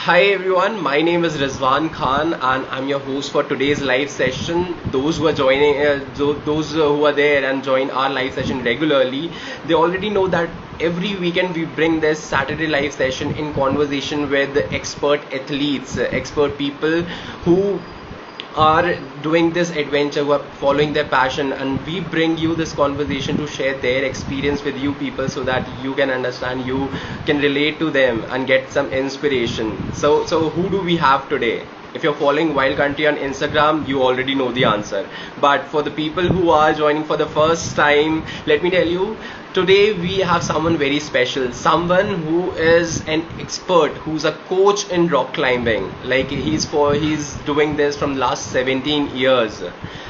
Hi everyone, my name is Rizwan Khan and I'm your host for today's live session. Those who are joining, those who are there and join our live session regularly, they already know that every weekend we bring this Saturday live session in conversation with expert athletes, expert people who are doing this adventure, who are following their passion, and we bring you this conversation to share their experience with you people so that you can understand, you can relate to them and get some inspiration. So who do we have today? If you're following Wild Country on Instagram, you already know the answer. But for the people who are joining for the first time, let me tell you, today we have someone very special, someone who is an expert, who's a coach in rock climbing. Like he's doing this from last 17 years.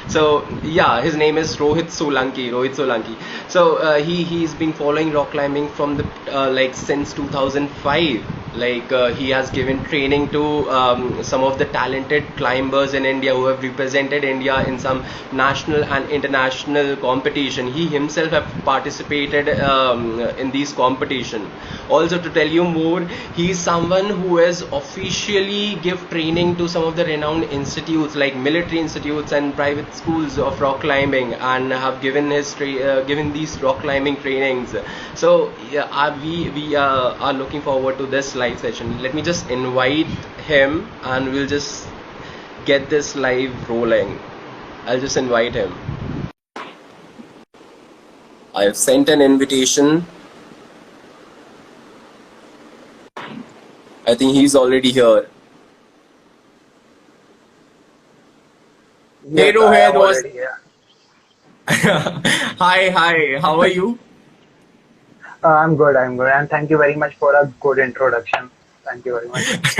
So yeah, his name is Rohit Solanki. So he's been following rock climbing from the like since 2005. Like he has given training to some of the talented climbers in India who have represented India in some national and international competition. He himself have participated in these competition. Also, to tell you more, he is someone who has officially give training to some of the renowned institutes like military institutes and private schools of rock climbing, and have given given these rock climbing trainings. So yeah, we are looking forward to this live session. Let me just invite him and we'll just get this live rolling. I'll just invite him. I've sent an invitation. I think he's already here. Hey Yes, I Rohit, am was already here. hi, how are you? I'm good, and thank you very much for a good introduction. Thank you very much.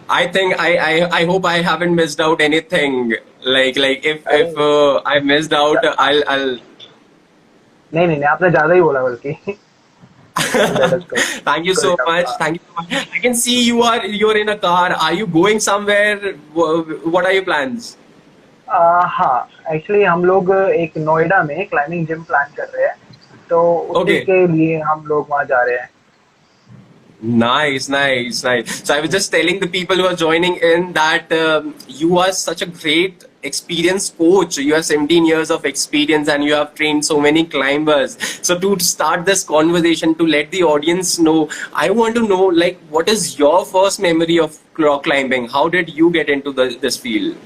I think I hope I haven't missed out anything. Like अरे if I missed out, I'll नहीं नहीं नहीं आपने ज्यादा ही बोला बल्कि let us go. thank you Good so stuff. much. Thank you so much. I can see you're in a car. Are you going somewhere? What are your plans? हाँ actually हम लोग एक नोएडा में क्लाइंबिंग जिम प्लान कर रहे हैं तो उसी Okay. के लिए हम लोग वहाँ जा रहे हैं. Nice, nice, nice. So I was just telling the people who are joining in that you are such a great experienced coach. You have 17 years of experience and you have trained so many climbers. So to start this conversation, to let the audience know, I want to know like what is your first memory of rock climbing? How did you get into this field?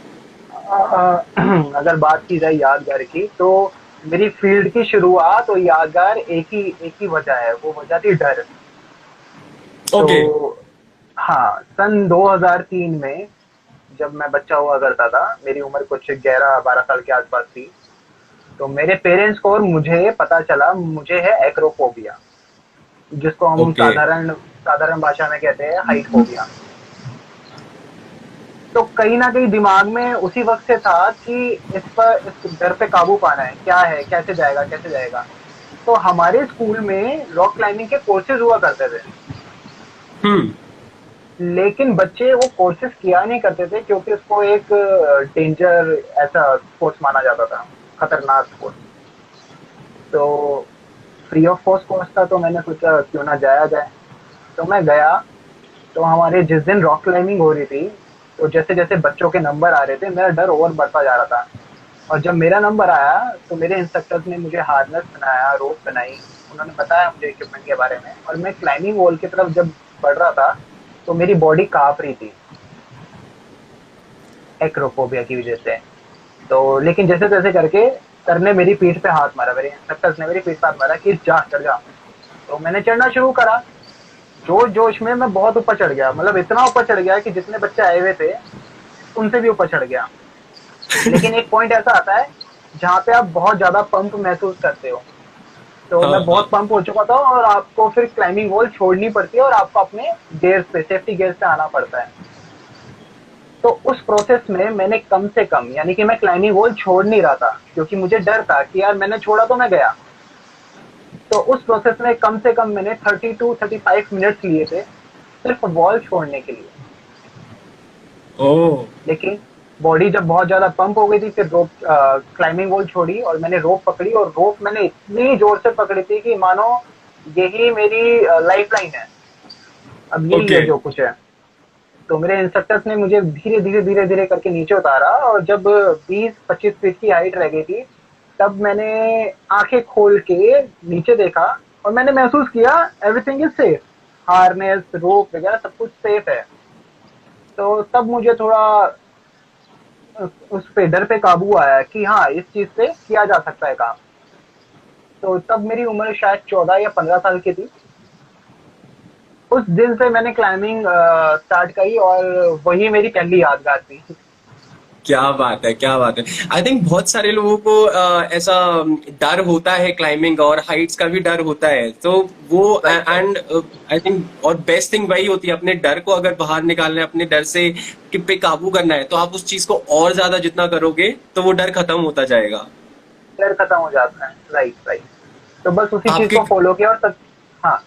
अगर बात की जाए यादगार की तो मेरी field की शुरुआत और यादगार एक ही वजह है, वो वजह थी डर. Okay, तो हाँ, सन 2003 में जब मैं बच्चा हुआ करता था, मेरी उम्र कुछ 11-12 साल के आसपास थी. तो मेरे पेरेंट्स को और मुझे पता चला मुझे है एक्रोफोबिया, जिसको हम okay, साधारण साधारण भाषा में कहते हैं हाइट फोबिया. तो कहीं ना कहीं दिमाग में उसी वक्त से था कि इस डर पे काबू पाना है, क्या है, कैसे जाएगा कैसे जाएगा. तो हमारे स्कूल में रॉक क्लाइंबिंग के कोर्सेज हुआ करते थे, hmm, लेकिन बच्चे वो कोर्सेज किया नहीं करते थे क्योंकि उसको एक डेंजर ऐसा स्पोर्ट्स माना जाता था, खतरनाक स्पोर्ट्स. तो फ्री ऑफ कॉस्ट कोर्स था तो मैंने सोचा क्यों ना जाया जाए. तो मैं गया. तो हमारे जिस दिन रॉक क्लाइंबिंग हो रही थी तो जैसे जैसे बच्चों के नंबर आ रहे थे मेरा डर और बढ़ता जा रहा था. और जब मेरा नंबर आया तो मेरे इंस्ट्रक्टर्स ने मुझे हार्नेस बनाया, रोप बनाई, उन्होंने बताया मुझे इक्विपमेंट के बारे में, और मैं क्लाइंबिंग वॉल की तरफ जब बढ़ रहा था तो मेरी बॉडी कांप रही थी एक्रोफोबिया की वजह से. तो लेकिन जैसे तैसे करके सर ने मेरी पीठ पे हाथ मारा, मेरे इंस्ट्रक्टर्स ने मेरी पीठ पे हाथ मारा कि जा चढ़ जा. तो मैंने चढ़ना शुरू करा. जोश जोश में मैं बहुत ऊपर चढ़ गया, मतलब इतना ऊपर चढ़ गया कि जितने बच्चे आए हुए थे उनसे भी ऊपर चढ़ गया. लेकिन एक पॉइंट ऐसा आता है जहाँ पे आप बहुत ज्यादा पंप महसूस करते हो. तो मैं हाँ, बहुत हाँ, पंप हो चुका था और आपको फिर क्लाइंबिंग वॉल छोड़नी पड़ती है और आपको अपने गेयर्स पे, सेफ्टी गेयर्स पे आना पड़ता है. तो उस प्रोसेस में मैंने कम से कम, यानी कि मैं क्लाइंबिंग वॉल छोड़ नहीं रहा था क्योंकि मुझे डर था कि यार मैंने छोड़ा तो मैं गया. तो उस प्रोसेस में कम से कम मैंने 30 to 35 मिनट्स लिए थे सिर्फ वॉल छोड़ने के लिए. oh, लेकिन बॉडी जब बहुत ज्यादा पंप हो गई थी फिर रोप, क्लाइंबिंग वॉल छोड़ी और मैंने रोप पकड़ी, और रोप मैंने इतनी जोर से पकड़ी थी कि मानो यही मेरी लाइफ लाइन है, अब यही है okay. जो कुछ है. तो मेरे इंस्ट्रक्टर्स ने मुझे धीरे धीरे करके नीचे उतारा, और जब 20-25 फीट की हाइट रह गई थी, तब मैंने आंखें खोल के नीचे देखा, और मैंने महसूस किया एवरीथिंग इज सेफ, हार्नेस रोप वगैरह सब कुछ सेफ है। तो तब मुझे थोड़ा उस पे डर पे काबू आया कि हाँ, इस चीज से किया जा सकता है काम। तो तब मेरी उम्र शायद 14 या 15 साल की थी। उस दिन से मैंने क्लाइंबिंग स्टार्ट करी, और वही मेरी पहली यादगार थी। क्या बात है, क्या बात है। आई थिंक बहुत सारे लोगों को ऐसा डर होता है क्लाइंबिंग, और हाइट्स का भी डर होता है, तो वो right, right. And I think और बेस्ट थिंग वही होती है, अपने डर को अगर बाहर निकालना है, अपने डर से पे काबू करना है, तो आप उस चीज को और ज्यादा जितना करोगे तो वो डर खत्म होता जाएगा। डर खत्म हो जाता है, राइट, राइट। तो बस उसी चीज आपके को फॉलो किया, और सब। हाँ।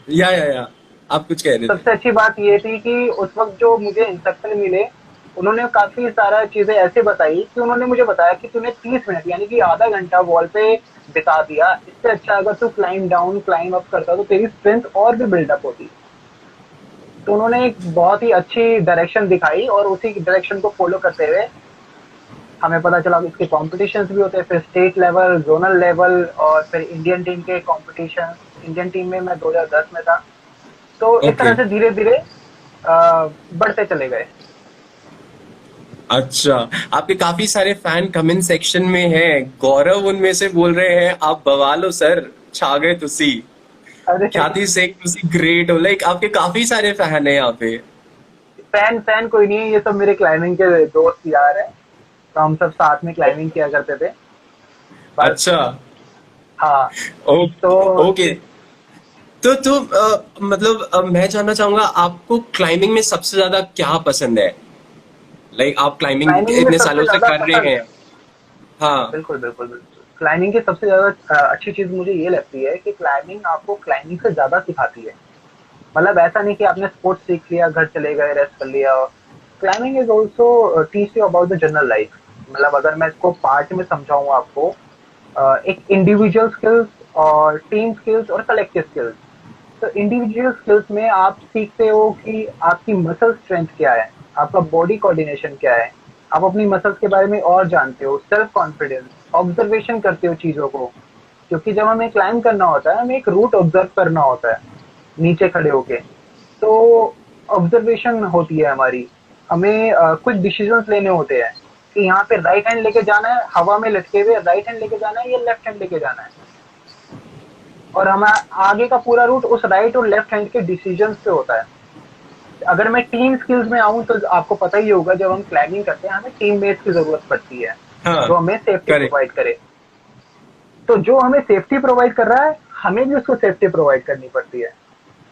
या आप कुछ कह रहे थे। सबसे अच्छी बात ये थी कि उस वक्त जो मुझे इंस्ट्रक्टर मिले, उन्होंने काफी सारा चीजें ऐसे बताई कि उन्होंने मुझे बताया कि तूने 30 मिनट यानी कि आधा घंटा वॉल पे बिता दिया, इससे अच्छा अगर तू क्लाइंब डाउन क्लाइंब अप करता तो तेरी स्ट्रेंथ और भी बिल्डअप होती। तो उन्होंने एक बहुत ही अच्छी डायरेक्शन दिखाई, और उसी डायरेक्शन को फॉलो करते हुए हमें पता चला कि इसके कॉम्पिटिशन्स भी होते हैं, फिर स्टेट लेवल, जोनल लेवल, और फिर इंडियन टीम के कॉम्पिटिशन। इंडियन टीम में मैं 2010 में था। तो इस ओके। तरह से धीरे धीरे बढ़ते चले गए। अच्छा, आपके काफी सारे फैन कमेंट सेक्शन में हैं। गौरव उनमें से बोल रहे हैं, आप बवाल हो सर, छा गए तुसी। अरे, ख्याति सिंह, तुसी ग्रेट हो। लाइक आपके काफी सारे फैन हैं यहाँ पे। फैन फैन कोई नहीं है, ये सब मेरे क्लाइंबिंग के दोस्त यार है। तो हम सब साथ में क्लाइंबिंग किया करते थे, बस। अच्छा। हाँ। ओके, तो ओके। तो मतलब मैं जानना चाहूंगा, आपको क्लाइंबिंग में सबसे ज्यादा क्या पसंद है? लाइक आप क्लाइंबिंग क्लाइंबिंग में इतने सबसे सालों से ज्यादा कर रहे पसंद, हैं। हाँ। बिल्कुल बिल्कुल बिल्कुल, क्लाइंबिंग की सबसे ज्यादा अच्छी चीज मुझे ये लगती है कि क्लाइंबिंग आपको क्लाइंबिंग से ज्यादा सिखाती है। मतलब ऐसा नहीं कि आपने स्पोर्ट्स सीख लिया, घर चले गए, रेस्ट कर लिया। Climbing is also teach you about the general life. मतलब अगर मैं इसको पार्ट में समझाऊँ आपको, एक इंडिविजुअल स्किल्स और टीम स्किल्स और कलेक्टिव स्किल्स। तो इंडिविजुअल स्किल्स में आप सीखते हो कि आपकी मसल स्ट्रेंथ क्या है, आपका बॉडी कोऑर्डिनेशन क्या है, आप अपनी मसल्स के बारे में और जानते हो, सेल्फ कॉन्फिडेंस, ऑब्जर्वेशन करते हो चीजों को। क्योंकि जब हमें क्लाइंब करना होता है, हमें एक रूट ऑब्जर्व करना होता है नीचे खड़े होके। तो ऑब्जर्वेशन होती है हमारी। हमें कुछ डिसीजंस लेने होते हैं कि यहाँ पे राइट हैंड लेके जाना है, हवा में लटके हुए राइट हैंड लेके जाना है या लेफ्ट हैंड लेके जाना है। और हम आगे का पूरा रूट उस राइट और लेफ्ट हैंड के डिसीजंस पे होता है। अगर मैं टीम स्किल्स में आऊं, तो आपको पता ही होगा, जब हम क्लाइंबिंग करते हैं हमें टीम मेट्स की जरूरत पड़ती है, हाँ। जो हमें सेफ्टी करेक्ट। प्रोवाइड करे। तो जो हमें सेफ्टी प्रोवाइड कर रहा है, हमें भी उसको सेफ्टी प्रोवाइड करनी पड़ती है।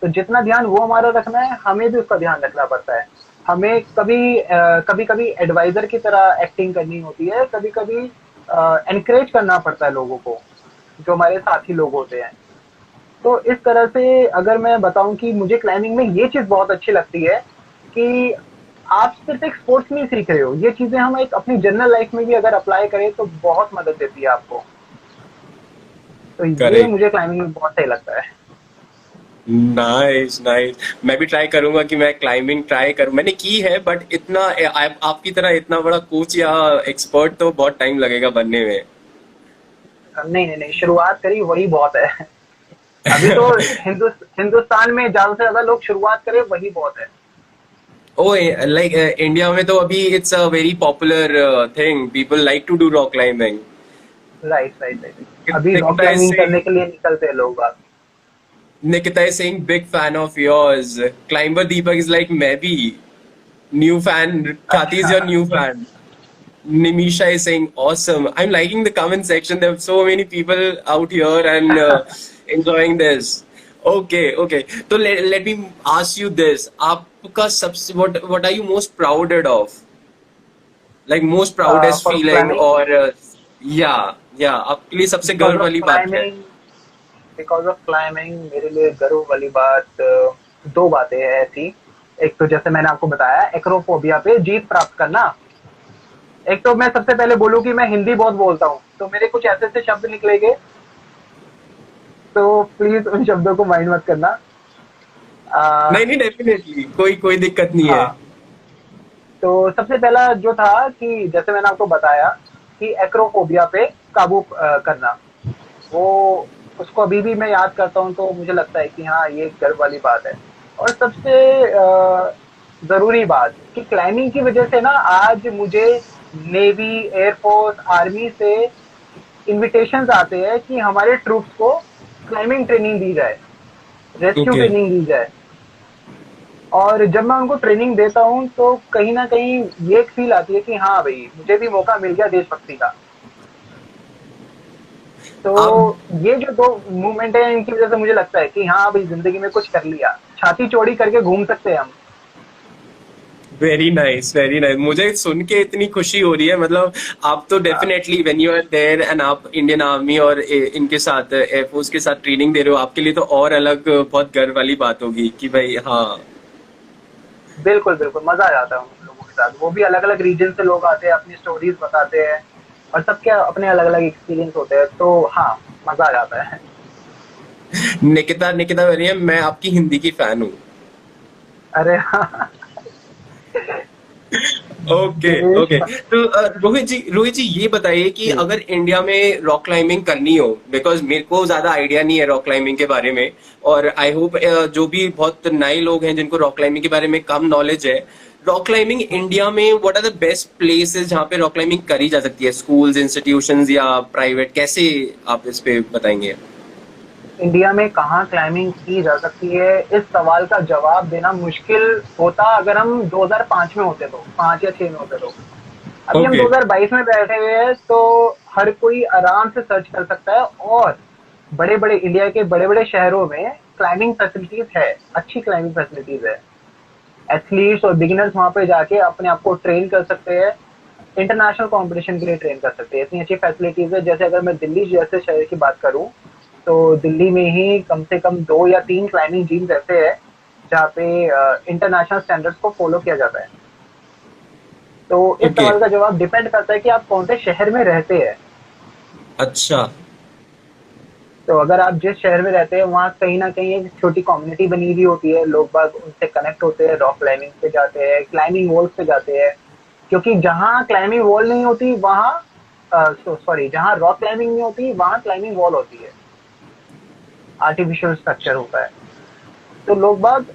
तो जितना ध्यान वो हमारा रखना है, हमें भी उसका ध्यान रखना पड़ता है। हमें कभी कभी एडवाइजर की तरह एक्टिंग करनी होती है, कभी कभी एनकरेज करना पड़ता है लोगों को, जो हमारे साथी लोग होते हैं। तो इस तरह से अगर मैं बताऊं कि मुझे क्लाइंबिंग में ये चीज बहुत अच्छी लगती है कि आप सिर्फ एक स्पोर्ट्स में ही सीख रहे हो, ये चीजें हम एक अपनी जनरल लाइफ में भी अगर अप्लाई करें तो बहुत मदद देती है आपको। तो ये करेक्ट। मुझे क्लाइंबिंग में बहुत सही लगता है। Nice, nice. मैं भी ट्राई करूंगा कि मैं क्लाइंबिंग ट्राई करूं। मैंने की है, बट इतना आपकी तरह इतना बड़ा कोच या एक्सपर्ट तो बहुत टाइम लगेगा बनने में। नहीं नहीं नहीं, शुरुआत करी वही बहुत है। अभी तो हिंदुस्तान में ज्यादा से ज्यादा लोग शुरुआत करें वही बहुत है। ओ, लाइक इंडिया में तो अभी it's a very popular thing, people like to do rock climbing. Right, right, right. अभी रॉक निकिता इज क्लाइंबिंग करने सेइंग के लिए निकलते हैं लोग आप। Nikita is saying big fan of yours. Climber Deepak is like maybe new fan. Kati is अच्छा। your new fan. Nimisha is saying awesome. I'm liking the comment section. There are so many people out here and enjoying this. Okay, okay. So let me ask you this. आपका सबसे what are you most proud of? Like most proudest for feeling climbing, और yeah आपके लिए सबसे because गर्व of वाली बात है? क्लाइंबिंग बिकॉज ऑफ क्लाइंबिंग मेरे लिए गर्व वाली बात, दो बातें हैं ऐसी। एक तो जैसे मैंने आपको बताया, एक्रोफोबिया पे जीत प्राप्त करना। एक तो मैं सबसे पहले बोलूं कि मैं हिंदी बहुत बोलता हूँ, तो मेरे कुछ ऐसे ऐसे शब्द निकलेंगे, तो प्लीज उन शब्दों को माइंड मत करना। नहीं नहीं, डेफिनेटली कोई कोई दिक्कत नहीं है। हाँ, तो सबसे पहला जो था कि जैसे मैंने आपको बताया कि एक्रोफोबिया पे काबू करना, वो उसको अभी भी मैं याद करता हूँ तो मुझे लगता है कि हाँ, ये गर्व वाली बात है। और सबसे ज़रूरी बात कि क्लाइंबिंग की वजह से ना आज मुझे नेवी, एयरफोर्स, आर्मी से इनविटेशंस आते हैं कि हमारे ट्रूप्स को क्लाइंबिंग ट्रेनिंग दी जाए, रेस्क्यू ओके। ट्रेनिंग दी जाए। और जब मैं उनको ट्रेनिंग देता हूँ तो कहीं न कहीं ये एक फ़ील आती है कि हाँ भई, मुझे भी मौका मिल गया देशभक्ति का। तो आप ये जो 2 मूवमेंट हैं इनकी वज़ह से मुझे लगता है कि हाँ भई, ज़िंदगी में कुछ कर लिया। छाती चौड़ी करके घूम सकते हैं हम। Very nice, very nice. मुझे सुन के इतनी खुशी हो रही है, मतलब आप तो हाँ, definitely when you are there and आप इंडियन आर्मी और इनके साथ एयरफोर्स के साथ ट्रेनिंग दे रहे हो, आपके लिए तो और अलग बहुत गर्व वाली बात होगी कि भाई हाँ। बिल्कुल, बिल्कुल, मज़ा आ जाता है उन लोगों के साथ। वो भी अलग-अलग रीजन से लोग आते हैं, अपनी स्टोरीज़ बताते हैं और सबके अपने अलग-अलग एक्सपीरियंस होते हैं। तो हाँ, मज़ा आ जाता है। निकिता निकिता मरियम, मैं आपकी हिंदी की फैन हूँ। अरे हाँ, ओके देश ओके। तो रोहित जी ये बताइए कि जी। अगर इंडिया में रॉक क्लाइंबिंग करनी हो, बिकॉज मेरे को ज्यादा आइडिया नहीं है रॉक क्लाइंबिंग के बारे में, और आई होप जो भी बहुत नए लोग हैं जिनको रॉक क्लाइंबिंग के बारे में कम नॉलेज है, रॉक क्लाइंबिंग इंडिया में what are the best places जहाँ पे रॉक क्लाइंबिंग करी जा सकती है? स्कूल्स, इंस्टीट्यूशंस या प्राइवेट, कैसे आप इस पे बताएंगे? इंडिया में कहाँ क्लाइंबिंग की जा सकती है, इस सवाल का जवाब देना मुश्किल होता अगर हम 2005 में होते तो, 5 या 6 में होते तो। अभी हम ओके 2022 में बैठे हुए हैं तो हर कोई आराम से सर्च कर सकता है और बड़े-बड़े इंडिया के बड़े-बड़े शहरों में क्लाइंबिंग फैसिलिटीज है, अच्छी क्लाइंबिंग फैसिलिटीज है। एथलीट्स और बिगिनर्स वहाँ पे जाके अपने आप को ट्रेन कर सकते हैं, इंटरनेशनल कंपटीशन के लिए ट्रेन कर सकते हैं। इतनी अच्छी फैसिलिटीज है। जैसे अगर मैं दिल्ली जैसे शहर की बात करूँ तो दिल्ली में ही कम से कम 2 या 3 क्लाइंबिंग जिम्स ऐसे हैं जहाँ पे इंटरनेशनल स्टैंडर्ड्स को फॉलो किया जाता है। तो इस ओके। सवाल का जवाब डिपेंड करता है कि आप कौन से शहर में रहते हैं। अच्छा। तो अगर आप जिस शहर में रहते हैं वहाँ कहीं न कहीं एक छोटी कम्युनिटी बनी हुई होती है, लोग बाग उनसे कनेक्ट होते हैं, रॉक क्लाइंबिंग पे जाते हैं, क्लाइंबिंग वॉल्स पे जाते हैं। क्योंकि जहाँ क्लाइंबिंग वॉल नहीं होती वहाँ सॉरी, जहाँ रॉक क्लाइंबिंग नहीं होती वहाँ क्लाइंबिंग वॉल होती है, आर्टिफिशियल स्ट्रक्चर होता है। तो लोग बाग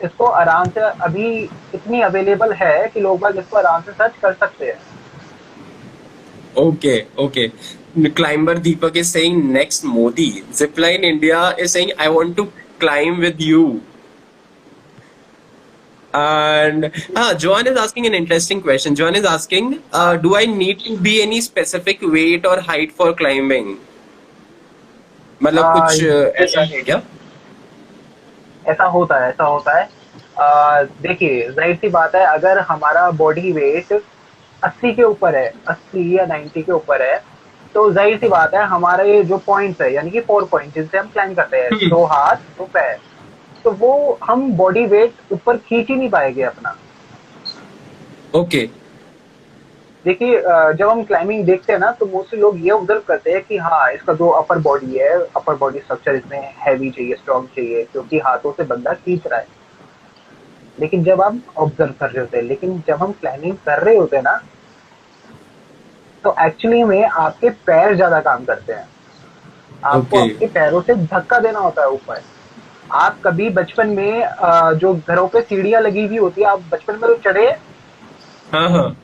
इसको आराम से अभी इतनी अवेलेबल है कि लोग बाग इसको आराम से सर्च कर सकते हैं। Okay, okay. Climber Deepak is saying next Modi. Zipline India is saying I want to climb with you. And Joan is asking an interesting question. Joan is asking, हाँ, do I need to be any specific weight or height for climbing? मतलब कुछ ऐसा है क्या? ऐसा होता है, ऐसा होता है। देखिए, ज़ाहिर-सी बात है अगर हमारा बॉडी वेट 80 के ऊपर है, 80 या 90 के ऊपर है, तो ज़ाहिर-सी बात है हमारे जो पॉइंट्स है यानी कि 4 पॉइंट जिनसे हम क्लाइंब करते हैं, 2 हाथ, 2 पैर, तो वो हम बॉडी वेट ऊपर खींच ही नहीं पाएँगे अपना। Okay, देखिए जब हम क्लाइंबिंग देखते हैं ना तो मोस्टली लोग ये ऑब्जर्व करते हैं कि हाँ, इसका जो अपर बॉडी है, अपर बॉडी स्ट्रक्चर इसमें हैवी चाहिए, स्ट्रॉन्ग चाहिए क्योंकि हाथों से बंदा खींच रहा है। लेकिन जब आप ऑब्जर्व कर रहे होते हैं, लेकिन जब हम प्लानिंग कर रहे होते हैं ना तो एक्चुअली में आपके पैर ज्यादा काम करते हैं। आपको okay. आपके पैरों से धक्का देना होता है ऊपर। आप कभी बचपन में जो घरों पे सीढ़ियां लगी हुई होती है, आप बचपन में तो चढ़े। हाँ हाँ,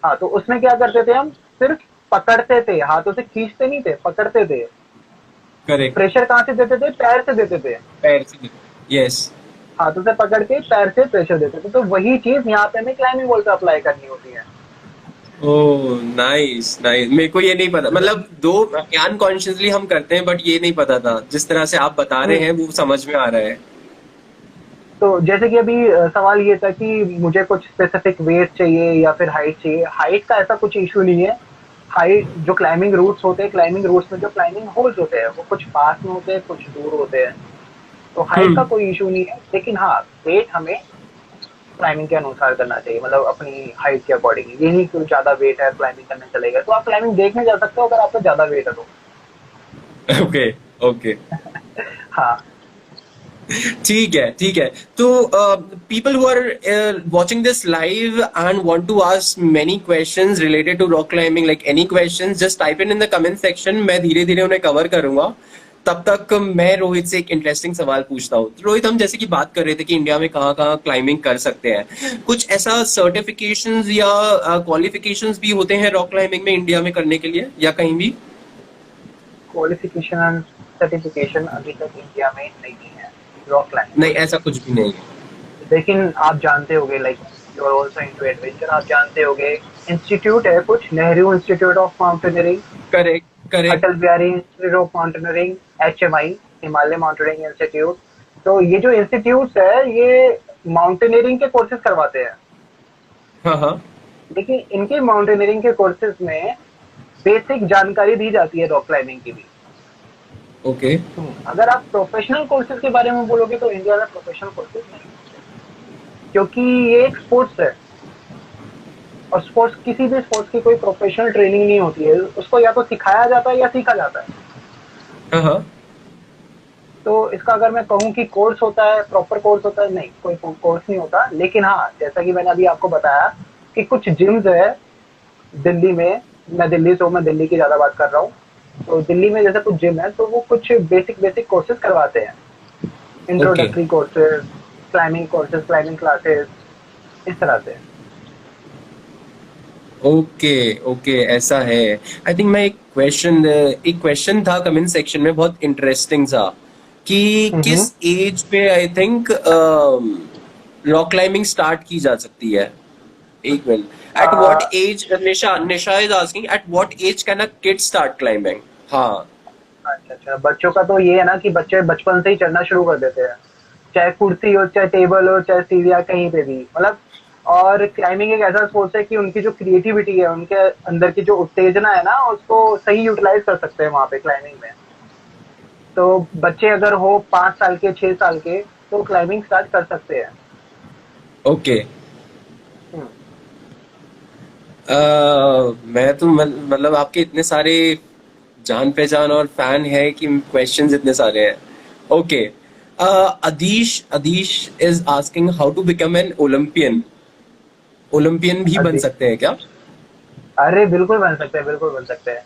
हाँ, तो उसमें क्या करते थे हम, सिर्फ पकड़ते थे, हाथों से खींचते नहीं थे, पकड़ते थे। करेक्ट। प्रेशर कहाँ से देते थे, पैर से देते थे। पैर से। यस। हाथों से पकड़ के पैर से प्रेशर देते थे। तो वही चीज यहाँ पे हमें क्लाइंबिंग वॉल पे अप्लाई करनी होती है। ओह नाइस नाइस, मेरे को ये नहीं पता, मतलब दो अनकॉन्शियसली हम करते हैं बट ये नहीं पता था, जिस तरह से आप बता रहे हम्म, हैं वो समझ में आ रहा है। तो जैसे कि अभी सवाल ये था कि मुझे कुछ स्पेसिफिक वेट चाहिए या फिर हाइट चाहिए। हाइट का ऐसा कुछ इशू नहीं है। हाइट जो क्लाइंबिंग रूट्स होते हैं, क्लाइंबिंग रूट्स में जो क्लाइंबिंग होल्स होते हैं वो कुछ पास में होते हैं, कुछ दूर होते हैं। तो हाइट का हम्म। कोई इशू नहीं है, लेकिन हाँ, वेट हमें क्लाइंबिंग के अनुसार करना चाहिए, मतलब अपनी हाइट के अकॉर्डिंग। ये नहीं कि ज्यादा वेट है क्लाइंबिंग करने चलेगा, तो आप क्लाइंबिंग देखने जा सकते हो अगर आपका ज्यादा वेट है तो। Okay okay. हाँ, ठीक है, ठीक है। तो people who are watching this live and want to ask many questions related to rock climbing, like any questions, just type in the comment section. मैं धीरे धीरे उन्हें कवर करूंगा। तब तक मैं रोहित से एक इंटरेस्टिंग सवाल पूछता हूँ। रोहित, हम जैसे कि बात कर रहे थे कि इंडिया में कहाँ कहाँ क्लाइंबिंग कर सकते हैं, कुछ ऐसा सर्टिफिकेशंस या क्वालिफिकेशंस भी होते हैं रॉक क्लाइंबिंग में इंडिया में करने के लिए, या कहीं भी? क्वालिफिकेशन एंड सर्टिफिकेशन अभी तक इंडिया में नहीं है रॉक क्लाइंबिंग नहीं, को ऐसा लेकर। कुछ भी नहीं है। लेकिन आप जानते होगे, like you are also into adventure, आप जानते होगे इंस्टीट्यूट है कुछ, Nehru institute of mountaineering, correct, correct. Atal Bihari institute of mountaineering, HMI, Himalaya mountaineering institute. तो ये जो इंस्टीट्यूट्स है ये माउंटेनियरिंग के कोर्सेज करवाते हैं। हाँ, हाँ। लेकिन इनके माउंटेनियरिंग के कोर्सेज में बेसिक जानकारी दी जाती है रॉक क्लाइंबिंग की भी। ओके। अगर आप प्रोफेशनल कोर्सेज के बारे में बोलोगे तो इंडिया में प्रोफेशनल कोर्सेज नहीं है, क्योंकि ये एक स्पोर्ट्स है, और स्पोर्ट्स, किसी भी स्पोर्ट्स की कोई प्रोफेशनल ट्रेनिंग नहीं होती है, उसको या तो सिखाया जाता है या सीखा जाता है। हाँ, हाँ। तो इसका अगर मैं कहूँ कि कोर्स होता है, प्रॉपर कोर्स होता है, नहीं, कोई कोर्स नहीं होता। लेकिन हाँ, जैसा कि मैंने अभी आपको बताया कि कुछ जिम्स है दिल्ली में, मैं दिल्ली से हूँ, मैं दिल्ली की ज्यादा बात कर रहा हूँ। तो दिल्ली में जैसे कुछ जिम है, तो वो कुछ बेसिक बेसिक कोर्सेज करवाते हैं, okay, introductory courses, climbing courses, climbing classes, इस तरह से। ओके, ओके, ऐसा है। आई थिंक मैं एक क्वेश्चन था कमेंट सेक्शन में, बहुत इंटरेस्टिंग था, कि हम्म। किस एज पे I think rock climbing start की जा सकती है। एक मिनट, at what uh, age, Nisha Nisha is asking, at what age can a kid start climbing? हाँ। अच्छा अच्छा, बच्चों का तो ये है ना कि बच्चे बचपन से ही चढ़ना शुरू कर देते हैं, चाहे कुर्सी हो, चाहे टेबल हो, चाहे सीढ़ियाँ, कहीं पे भी, मतलब। और क्लाइंबिंग एक ऐसा स्पोर्ट्स है कि उनकी जो क्रिएटिविटी है, उनके अंदर की जो उत्तेजना है ना, उसको सही यूटिलाइज कर सकते हैं वहाँ पे क्लाइंबिंग में। तो बच्चे अगर हो 5 साल के, 6 साल के, तो क्लाइंबिंग स्टार्ट कर सकते हैं। ओके। हम्म। मैं तो मतलब आपके इतने सारे जान पहचान और फैन है कि क्वेश्चंस इतने सारे हैं। Okay. Adish Adish is asking how to become an Olympian. Olympian भी बन अभी, सकते हैं क्या? अरे बिल्कुल बन सकते हैं, बिल्कुल बन सकते हैं।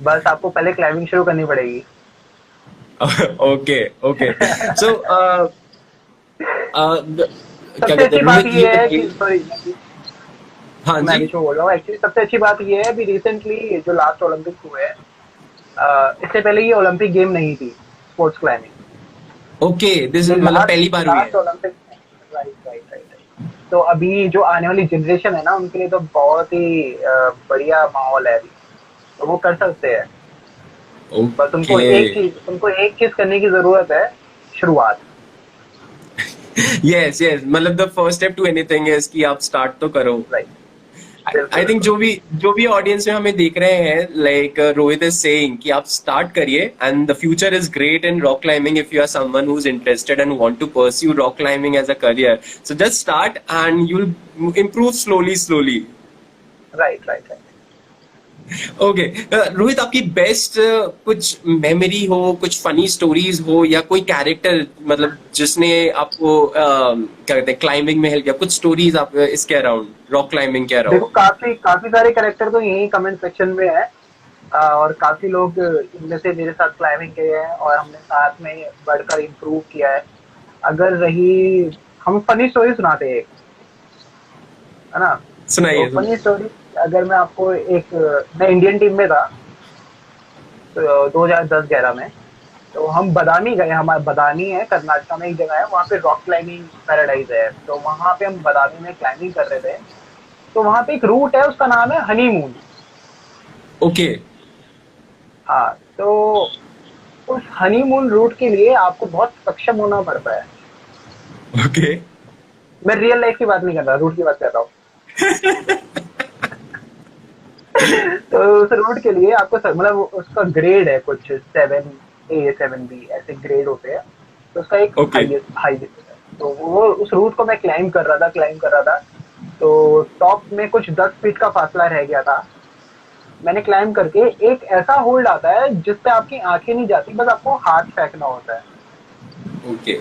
बस आपको पहले क्लाइंबिंग शुरू करनी पड़ेगी। Okay, okay. सो क्या सबसे कहते अच्छी हैं बात रोहित, ये ये है कि, बताइए। सॉरी, हाँ मैं जी। बीच में बोल रहा हूँ, एक्चुअली सबसे अच्छी बात ये है, अभी रिसेंटली जो लास्ट ओलंपिक हुए हैं, इससे पहले ये ओलंपिक गेम नहीं थी, स्पोर्ट्स क्लाइंबिंग। ओके, दिस ये मतलब लास्ट पहली बार हुई है। Last Olympic. Right right right. तो अभी जो आने वाली जनरेशन है ना, उनके लिए तो बहुत ही बढ़िया माहौल है अभी, तो वो कर सकते हैं। बस ओके। उनको एक चीज करने की जरूरत है, शुरुआत। यस, यस, मतलब the first step to anything is कि आप स्टार्ट तो करो। राइट। बिल्कुल आई थिंक बिल्कुल। जो भी ऑडियंस में हमें देख रहे हैं, लाइक रोहित इज सेइंग कि आप स्टार्ट करिए, and the future is great in rock climbing if you are someone who is interested and want to pursue rock climbing as a career. So just start and you will improve slowly slowly. Right right right. Okay. Rohit, आपकी best कुछ memory हो, कुछ funny stories हो, या कोई character मतलब जिसने आपको क्या कहते हैं क्लाइंबिंग में हेल्प किया, कुछ स्टोरीज आप इसके अराउंड, रॉक क्लाइंबिंग के देखो, अराउंड? काफी काफी सारे कैरेक्टर तो यही कमेंट सेक्शन में है। और काफी लोग इनमें से मेरे साथ क्लाइंबिंग किए हैं, और हमने साथ में बढ़कर इम्प्रूव किया है। अगर रही, हम फनी स्टोरी सुनाते हैं, है ना। तो सुनाइए, फनी सुनाइए। स्टोरी, अगर मैं आपको एक, मैं इंडियन टीम में था, तो 2010-11 में। तो हम बदामी गए, हमारा बदामी है कर्नाटका में, एक जगह है वहाँ पे रॉक क्लाइंबिंग पैराडाइज है, तो वहाँ पे हम बदामी में क्लाइंबिंग कर रहे थे। तो वहाँ पे एक रूट है, उसका नाम है हनीमून। ओके। हाँ, तो उस हनीमून रूट के लिए आपको बहुत सक्षम होना पड़ता है। ओके। मैं रियल लाइफ की बात नहीं कर रहा, रूट की बात कर रहा हूँ। तो उस रूट के लिए आपको मतलब उसका ग्रेड है कुछ 7A 7B ऐसे ग्रेड होते हैं। तो उसका एक ओके। हाईएस्ट है। तो वो उस रूट को मैं क्लाइम कर रहा था, क्लाइम कर रहा था। तो टॉप में कुछ 10 फीट का फासला रह गया था। मैंने क्लाइम करके, एक ऐसा होल्ड आता है जिससे आपकी आंखें नहीं जाती, बस आपको हाथ फेंकना होता है। ओके।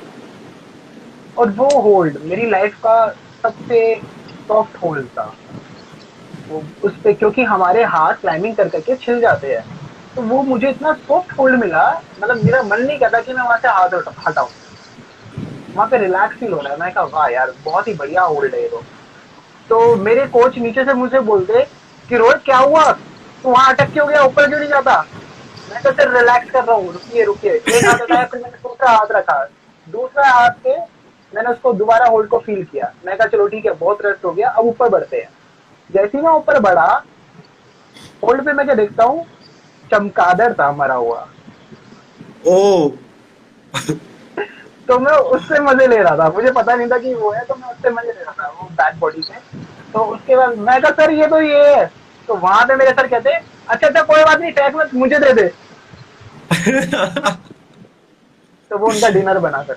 और वो होल्ड मेरी लाइफ का सबसे सॉफ्ट होल्ड था। वो उस पे, क्योंकि हमारे हाथ क्लाइंबिंग कर करके छिल जाते हैं, तो वो मुझे इतना सॉफ्ट होल्ड मिला, मतलब मेरा मन नहीं करता कि मैं वहां से हाथ हटाऊं। वहां पे रिलैक्स फील हो रहा है। मैं कहा वाह यार, बहुत ही बढ़िया होल्ड है ये तो मेरे कोच नीचे से मुझे बोलते कि रोहित क्या हुआ, तू वहां अटक क्यों गया, ऊपर क्यों नहीं जाता। मैं तो सिर्फ रिलैक्स कर रहा हूँ, रुकिए रुकिए। एक हाथ हटाया, फिर मैंने दूसरा हाथ रखा, दूसरा हाथ पे मैंने उसको दोबारा होल्ड को फील किया। मैं कहा चलो ठीक है, बहुत रेस्ट हो गया, अब ऊपर बढ़ते हैं। जैसे ही मैं ऊपर बढ़ा, होल्ड पे मैं क्या देखता हूँ, चमगादड़ था मरा हुआ। ओ। तो मैं उससे मजे ले रहा था, मुझे पता नहीं था कि वो है, तो मैं उससे मजे ले रहा था वो बैक बॉडी से। तो उसके बाद मैं कहा सर ये तो ये है। तो वहां पे मेरे सर कहते अच्छा अच्छा कोई बात नहीं, टैग मत, मुझे दे दे। तो वो उनका डिनर बना सर।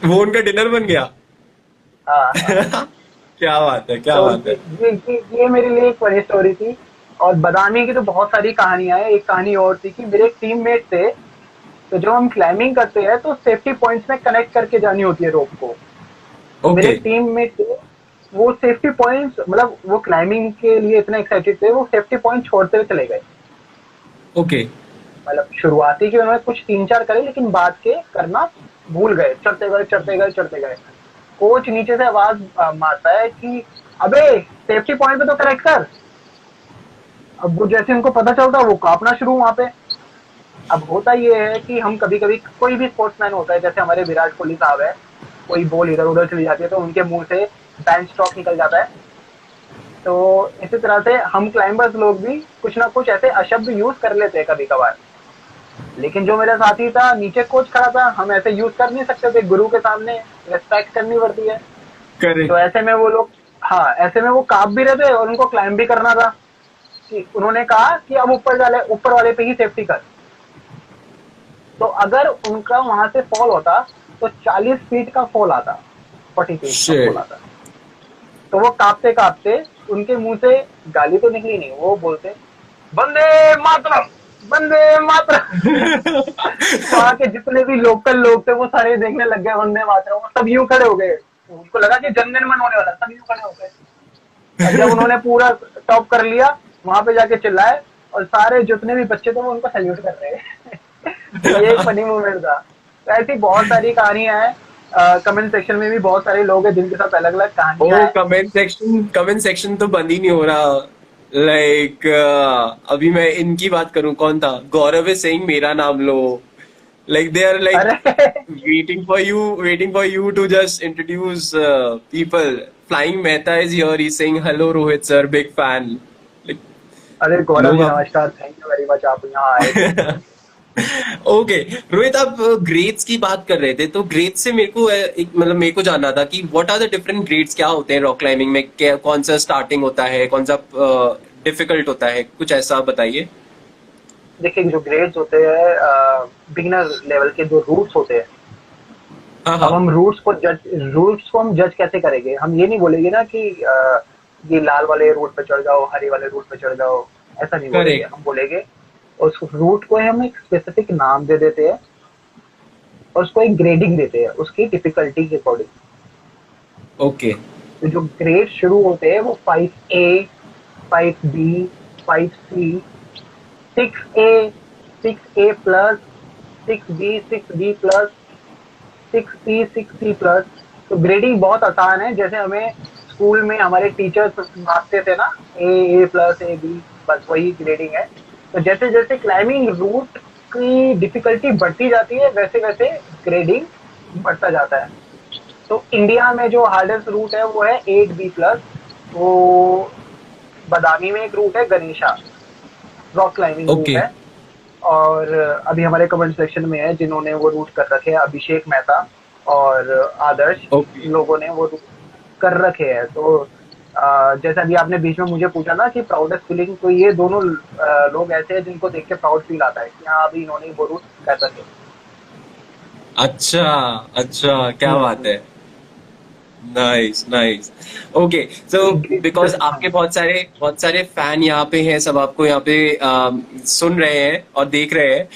वो उनका डिनर बन गया। हाँ हाँ। क्या बात है, क्या तो बात है। ये मेरे लिए एक फनी स्टोरी थी। और बदामी की तो बहुत सारी कहानियां हैं। एक कहानी और थी कि मेरे एक टीममेट थे, तो जब हम क्लाइंबिंग करते हैं तो सेफ्टी पॉइंट्स में कनेक्ट करके जानी होती है रोप को। तो मेरे ओके। एक टीममेट थे, वो सेफ्टी पॉइंट्स, मतलब वो क्लाइंबिंग के लिए इतने एक्साइटेड थे, वो सेफ्टी पॉइंट छोड़ते हुए चले गए। ओके। मतलब शुरुआती के उन्होंने कुछ 3-4 करे, लेकिन बाद के करना भूल गए, चढ़ते गए चढ़ते गए चढ़ते गए। कोच नीचे से आवाज मारता है कि अबे सेफ्टी पॉइंट पे तो करेक्ट कर। अब वो जैसे उनको पता चलता है, वो कांपना शुरू वहां पे। अब होता ये है कि हम कभी कभी, कोई भी स्पोर्ट्समैन होता है, जैसे हमारे विराट कोहली साहब है, कोई बॉल इधर उधर चली जाती है तो उनके मुंह से बैंच स्टॉक निकल जाता है। तो इसी तरह से हम क्लाइंबर्स लोग भी कुछ ना कुछ ऐसे अशब्द यूज कर लेते हैं कभी कभार। लेकिन जो मेरा साथी था, नीचे कोच खड़ा था, हम ऐसे यूज कर नहीं सकते थे, गुरु के सामने रेस्पेक्ट करनी पड़ती है। तो करेक्ट। ऐसे में वो लोग, हाँ ऐसे में वो कांप भी रहे थे और उनको क्लाइंब भी करना था। कि उन्होंने कहा कि अब ऊपर वाले पे ही सेफ्टी कर। तो अगर उनका वहां से फॉल होता तो 40 फीट का फॉल आता, 40 फीट का फॉल शिट। आता। तो वो कांपते कांपते, उनके मुंह से गाली तो निकली नहीं, वो बोलते वंदे मातरम, वंदे मातरम। वहां के जितने भी लोकल लोग थे वो सारे देखने लग गए वंदे मातरम, वो सब यूं खड़े हो गए। उनको लगा कि जनगण मन होने वाला, सब यूं खड़े हो गए। और जब उन्होंने पूरा टॉप कर लिया, वहां पे जाके चिल्लाए, और सारे जितने भी बच्चे थे वो उनको सैल्यूट कर रहे हैं। तो ये एक फनी मोमेंट था। तो ऐसी बहुत सारी कहानियां हैं। कमेंट सेक्शन में भी बहुत सारे लोग हैं जिनके साथ अलग अलग कहानियां ओ, हैं। कमेंट सेक्शन तो बंद ही नहीं हो रहा। लाइक अभी मैं इनकी बात करूं, कौन था, गौरव इज सेइंग मेरा नाम लो। Like they are like अरे waiting for you to just introduce people. Flying Mehta is here. He's saying hello, Rohit sir, big fan. Like अरे गौरव लोग जी अब नमस्कार, थैंक यू वेरी मच, आप यहाँ आए थे। ओके। रोहित, आप ग्रेड्स की बात कर रहे थे, तो ग्रेड से मेरे को एक मतलब मेरे को जानना था कि what are the different grades, क्या होते हैं रॉक क्लाइंबिंग में, क्या कौन सा स्टार्टिंग होता है, कौन सा डिफिकल्ट होता है, कुछ ऐसा बताइए। देखिए जो ग्रेड्स होते हैं, बिगिनर लेवल के जो रूट्स होते हैं। हाँ अब हाँ। हम रूट्स को हम जज कैसे करेंगे, हम ये नहीं बोलेंगे ना कि ये लाल वाले रूट पे चढ़ जाओ, हरे वाले रूट पे चढ़ जाओ। ऐसा नहीं बोलेंगे, करेक्ट। हम बोलेंगे उस रूट को हम एक स्पेसिफिक नाम दे देते हैं, और उसको एक ग्रेडिंग देते हैं उसकी डिफिकल्टी के अकॉर्डिंग। ओके। तो जो ग्रेड शुरू होते हैं वो 5A, 5B, 5C, 6A, 6A plus, 6B, 6B plus, 6C, 6C plus. तो ग्रेडिंग बहुत आसान है, जैसे हमें स्कूल में हमारे टीचर्स मारते थे ना, A प्लस A B, बस वही ग्रेडिंग है। तो जैसे जैसे क्लाइंबिंग रूट की डिफिकल्टी बढ़ती जाती है, वैसे वैसे ग्रेडिंग बढ़ता जाता है। तो इंडिया में जो हार्डेस्ट रूट है वो है 8B प्लस। वो बदामी में एक रूट है, Ganesha rock climbing route okay. है। और अभी हमारे कमेंट सेक्शन में है जिन्होंने वो रूट कर रखे हैं, अभिषेक मेहता और आदर्श, ओके। इन लोगों ने वो रूट कर रखे हैं। तो जैसा अभी आपने बीच में मुझे पूछा ना कि प्राउडेस्ट फीलिंग, तो ये दोनों लोग ऐसे हैं जिनको देख के प्राउड फील आता है कि हाँ अभी इन्होंने वो रूट कर रखे। अच्छा। अच्छा, क्या बात है। Nice nice. Okay. So because आपके बहुत सारे फैन यहाँ पे हैं, सब आपको यहाँ पे सुन रहे हैं और देख रहे हैं,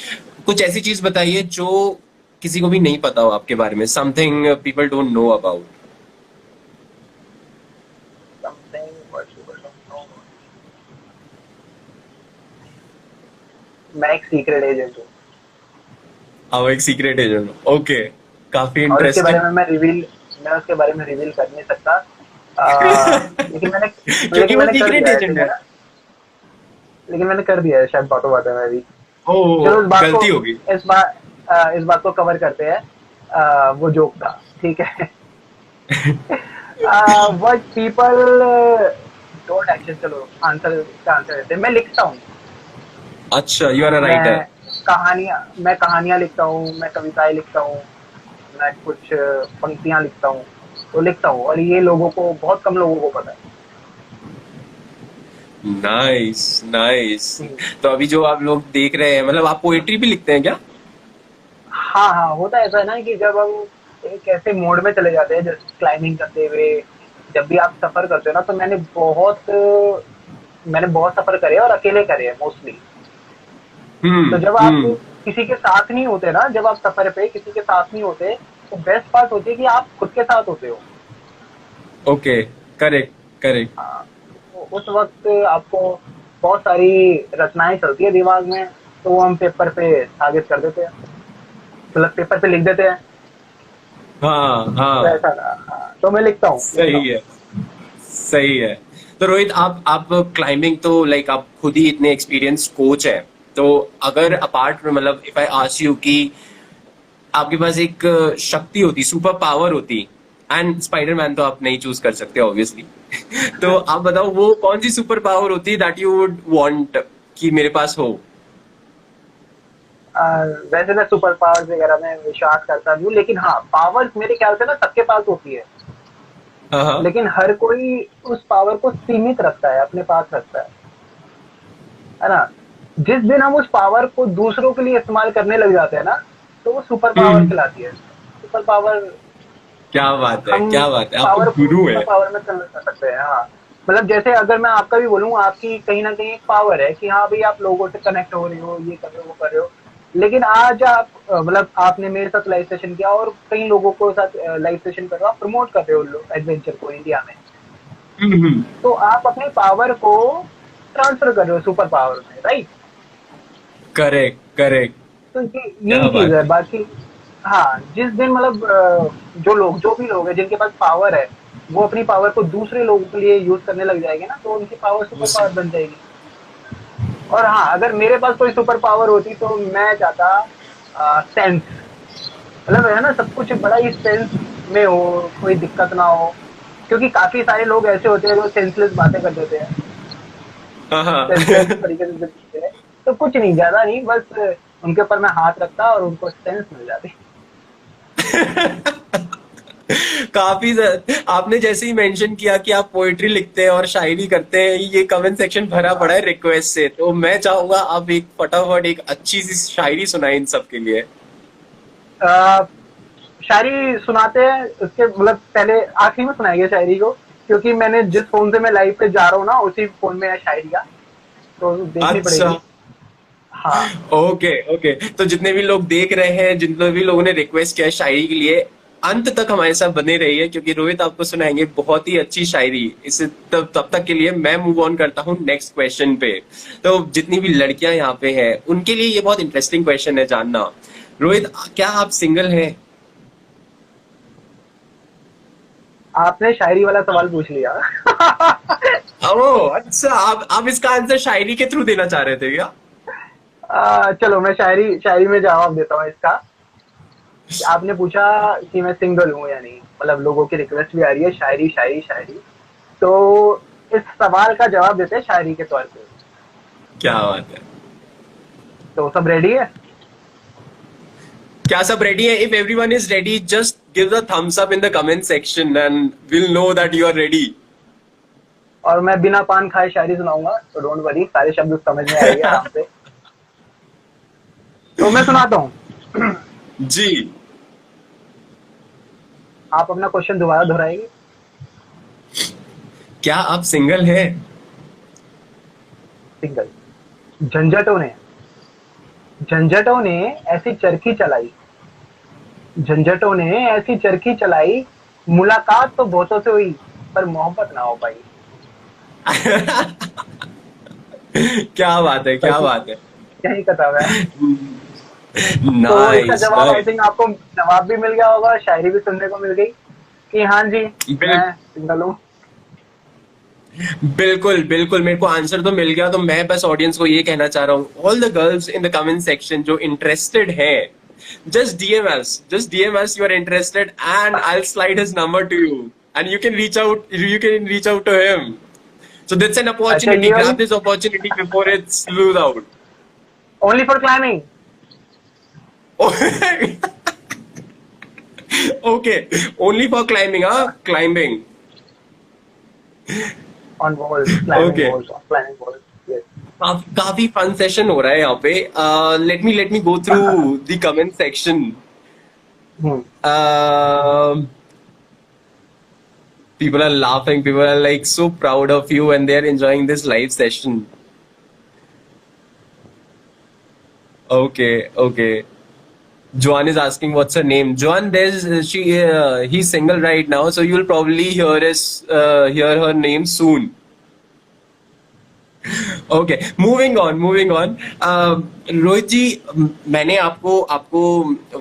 कुछ ऐसी चीज बताइए जो किसी को भी नहीं पता हो आपके बारे में, something people don't know about? Something what you don't know. मैं एक सीक्रेट एजेंट हूँ। आप एक सीक्रेट एजेंट हो, ओके, काफी और उसके बारे इंटरेस्टिंग। में मैं उसके बारे में रिवील कर नहीं सकता। लेकिन मैंने क्योंकि लेकिन वो मैंने कर सीक्रेट दिया है, एजेंट ठीक है है। ना। लेकिन मैंने कर दिया है, शायद बातों बातों में भी। ओ, चलो गलती होगी। इस बात को कवर करते हैं। वो जोक था, ठीक है। व्हाट पीपल डोंट एक्चुअली, चलो आंसर, इसका आंसर देते हैं। मैं लिखता हूँ। अच्छा, यू आर अ राइटर। मैं मैं कहानियां लिखता हूँ, मैं कविताएं लिखता हूँ, मैं कुछ पंक्तियां लिखता हूँ। तो लिखता हूँ, और ये लोगों को, बहुत कम लोगों को पता नाइस, नाइस। है। तो अभी जो आप लोग देख रहे हैं, मतलब आप पोएट्री भी लिखते हैं क्या? हाँ हाँ, होता ऐसा है ना कि जब हम एक ऐसे मोड में चले जाते हैं, जैसे क्लाइंबिंग करते हुए, जब भी आप सफर करते हो ना, तो मैंने बहुत सफर करे हैं, और अकेले करे हैं मोस्टली। तो जब आप हम्म। किसी के साथ नहीं होते ना, जब आप सफर पे किसी के साथ नहीं होते, तो बेस्ट पार्ट होती है कि आप खुद के साथ होते हो। Okay, correct, correct. हाँ, तो उस वक्त आपको बहुत सारी रचनाएं चलती है दिमाग में, तो वो हम पेपर पे स्थागित कर देते हैं, मतलब पेपर पे लिख देते हैं। हाँ, तो हाँ, ऐसा था, हाँ, तो मैं लिखता हूँ। सही है, सही है। तो रोहित, आप क्लाइंबिंग तो लाइक आप खुद ही इतने एक्सपीरियंस कोच है, तो अगर अपार्ट में, मतलब इफ आई आस्क यू कि आपके पास एक शक्ति होती, सुपर पावर होती, एंड स्पाइडरमैन तो आप नहीं चूज कर सकते ऑब्वियसली। तो आप बताओ वो कौन सी सुपर पावर होती दैट यू वुड वांट कि मेरे पास हो? वैसे मैं सुपर पावर्स वगैरह में विश्वास करता नहीं हूँ, लेकिन हाँ, पावर्स मेरे ख्याल से ना सबके पास होती है। हाँ, हाँ। लेकिन हर कोई उस पावर को सीमित रखता है, अपने पास रखता है ना। जिस दिन हम उस पावर को दूसरों के लिए इस्तेमाल करने लग जाते हैं ना, तो वो सुपर पावर हम्म। कहलाती है। सुपर पावर, क्या बात है, हम क्या बात है, उस आप तो पावर को गुरु सुपर है। पावर में कन्वर्ट कर सकते हैं, हाँ। मतलब जैसे अगर मैं आपका भी बोलूँ, आपकी कहीं ना कहीं एक पावर है कि हाँ भाई, आप लोगों से कनेक्ट हो रहे हो, ये कर रहे हो, वो कर रहे हो। लेकिन आज आप मतलब आपने मेरे साथ लाइव सेशन किया, और कई लोगों को साथ लाइव सेशन कर रहे हो, आप प्रमोट कर रहे हो एडवेंचर को इंडिया में। हम्म। तो आप अपनी पावर को ट्रांसफर कर रहे हो सुपर पावर में, राइट। Correct, correct. तो क्या यही चीज बात है है। बाकी। हाँ, जिस दिन मतलब जो भी लोग हैं जिनके पास पावर है, वो अपनी पावर को दूसरे लोगों के लिए यूज करने लग जाएंगे ना, तो उनकी पावर सुपर उस पावर बन जाएगी। और हाँ, अगर मेरे पास कोई सुपर पावर होती, तो मैं चाहता सेंस, मतलब है ना, सब कुछ बड़ा ही सेंस में हो, कोई दिक्कत ना हो। क्योंकि काफी सारे लोग ऐसे होते हैं जो सेंसलेस बातें कर देते हैं, हाँ, सेंसलेस हाँ। तरीके से दिखते हैं। तो कुछ नहीं, ज्यादा नहीं, बस उनके ऊपर मैं हाथ रखता और उनको सेंस मिल जाती। आपने जैसे ही मेंशन किया कि आप पोएट्री लिखते हैं और शायरी करते हैं, ये कमेंट सेक्शन भरा पड़ा है रिक्वेस्ट से, तो मैं चाहूंगा आप एक फटाफट एक अच्छी सी शायरी सुनाएं इन सब के लिए। आ, शायरी सुनाते हैं, उसके मतलब पहले आखिरी में सुनाएंगे शायरी को, क्योंकि मैंने जिस फोन से मैं लाइव पे जा रहा हूँ ना, उसी फोन में है शायरिया, तो देखनी अच्छा। पड़ेगी। हाँ। Okay, okay. तो जितने भी लोग देख रहे हैं, जितने भी लोगों ने रिक्वेस्ट किया है शायरी के लिए, अंत तक हमारे साथ बने रहिए, क्योंकि रोहित आपको सुनाएंगे बहुत ही अच्छी शायरी। इसे तब तक के लिए मैं मूव ऑन करता हूँ नेक्स्ट क्वेश्चन पे। तो जितनी भी लड़कियां यहाँ पे हैं उनके लिए ये बहुत इंटरेस्टिंग क्वेश्चन है जानना। रोहित, क्या आप सिंगल हैं? आपने शायरी वाला सवाल पूछ लिया। ओह, अच्छा, आप इसका आंसर शायरी के थ्रू देना चाह रहे थे क्या? चलो मैं शायरी शायरी में जवाब देता हूँ इसका। कि आपने पूछा कि मैं सिंगल हूँ या नहीं, मतलब लोगों की रिक्वेस्ट भी आ रही है शायरी शायरी शायरी। तो इस सवाल का जवाब देते हैं शायरी के तौर पे। क्या बात है। तो सब रेडी है? क्या सब रेडी है? If everyone is ready, just give the thumbs up in the comment section and will know that you are ready. और मैं बिना पान खाए शायरी सुनाऊंगा, तो डोंट वरी, सारे शब्द समझ में आएंगे आराम से। तो मैं सुनाता हूँ। जी। आप अपना क्वेश्चन दोबारा दोहराएंगे? क्या आप सिंगल हैं? सिंगल। झंझटों ने झंझटों ने ऐसी चरखी चलाई, झंझटों ने ऐसी चरखी चलाई, मुलाकात तो बहुतों से हुई, पर मोहब्बत ना हो पाई। क्या बात है, क्या बस बात है। यही किताब है। तो इसका नाइस जवाब आई नाइस। थिंक आपको जवाब भी मिल गया होगा, शायरी भी सुनने को मिल गई कि हाँ जी, मैं सिंगल हूँ। बिल्कुल बिल्कुल, मेरे को आंसर तो मिल गया। तो मैं बस ऑडियंस को ये कहना चाह रहा हूँ, all the girls in the comment section जो इंटरेस्टेड है, just DM us you are interested and I'll slide his number to you and you can reach out to him. So that's an अच्छा opportunity, ये वाली grab this opportunity before it's lose out. Only for climbing Okay, only for climbing, huh? Climbing. On walls, climbing Okay. Walls, climbing walls, yes. काफी fun session हो रहा है यहाँ पे। Let me go through the comment section. Hmm. People are laughing. People are like so proud of you, and they're enjoying this live session. Okay, okay. Joan is asking what's her name. Joan, he's single right now, so you'll probably hear her name soon. Okay, moving on. Rohit ji, मैंने आपको आपको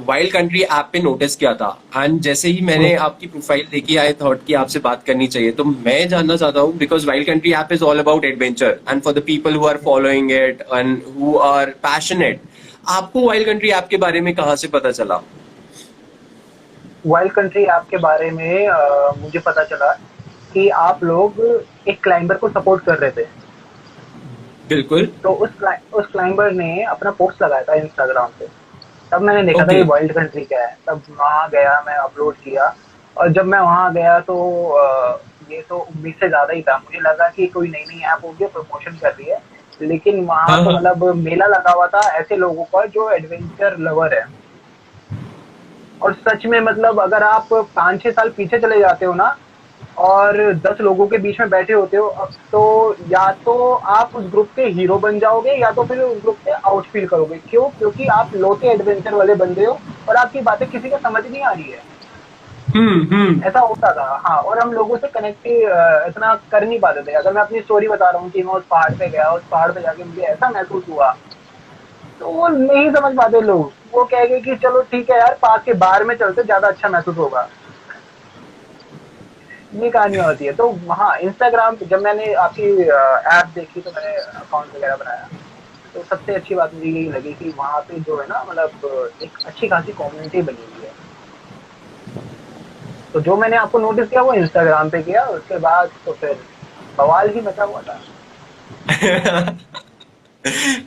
wild country app पे notice किया था, and जैसे ही मैंने आपकी profile देखी, आई थॉट कि आपसे बात करनी चाहिए। तो मैं जानना चाहता हूँ, because wild country app is all about adventure and for the people who are following it and who are passionate, आपको वाइल्ड कंट्री ऐप के बारे में कहाँ से पता चला? वाइल्ड कंट्री ऐप के बारे में मुझे पता चला कि आप लोग एक क्लाइंबर को सपोर्ट कर रहे थे। बिल्कुल। तो उस क्लाइंबर ने अपना पोस्ट लगाया था इंस्टाग्राम पे। तब मैंने देखा था ओके। ये वाइल्ड कंट्री क्या है। तब वहाँ गया, मैं अपलोड किया, और जब मैं वहाँ गया तो ये तो उम्मीद से ज्यादा ही था। मुझे लगा कि कोई नई नई ऐप होगी, प्रमोशन कर रही है, लेकिन वहाँ हाँ तो हाँ। मतलब मेला लगा हुआ था ऐसे लोगों का जो एडवेंचर लवर है। और सच में मतलब अगर आप 5-6 साल पीछे चले जाते हो ना, और 10 लोगों के बीच में बैठे होते हो, अब तो या तो आप उस ग्रुप के हीरो बन जाओगे, या तो फिर उस ग्रुप से आउट फील करोगे। क्यों? क्योंकि आप लोटे एडवेंचर वाले बंदे हो और आपकी बातें किसी को समझ नहीं आ रही है। हम्म। ऐसा होता था, हाँ। और हम लोगों से कनेक्ट इतना कर नहीं पाते थे। अगर मैं अपनी स्टोरी बता रहा हूँ कि मैं उस पहाड़ पे गया, उस पहाड़ पे जाके मुझे ऐसा महसूस हुआ, तो वो नहीं समझ पाते लोग। वो कहेंगे कि चलो ठीक है यार, पास के बार में चलते, ज्यादा अच्छा महसूस होगा। ये कहानियां होती है। तो हाँ, इंस्टाग्राम पे जब मैंने आपकी ऐप देखी तो मैंने अकाउंट वगैरह बनाया। तो सबसे अच्छी बात मुझे यही लगी कि वहाँ पे जो है ना, मतलब एक अच्छी खासी कम्युनिटी बनी हुई है। तो जो मैंने आपको नोटिस किया वो इंस्टाग्राम पे किया, उसके बाद तो फिर बवाल ही मचा हुआ था।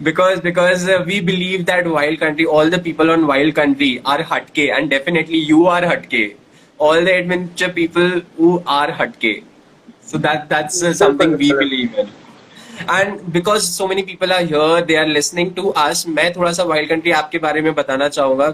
Because we believe that wild country, all the people on wild country are hatke, and definitely you are hatke, all the adventure people who are hatke, so that's बिल्कुल something we बिल्कुल। believe in. And because so many people are here, they are listening to us, मैं थोड़ा सा wild country app के बारे में बताना चाहूंगा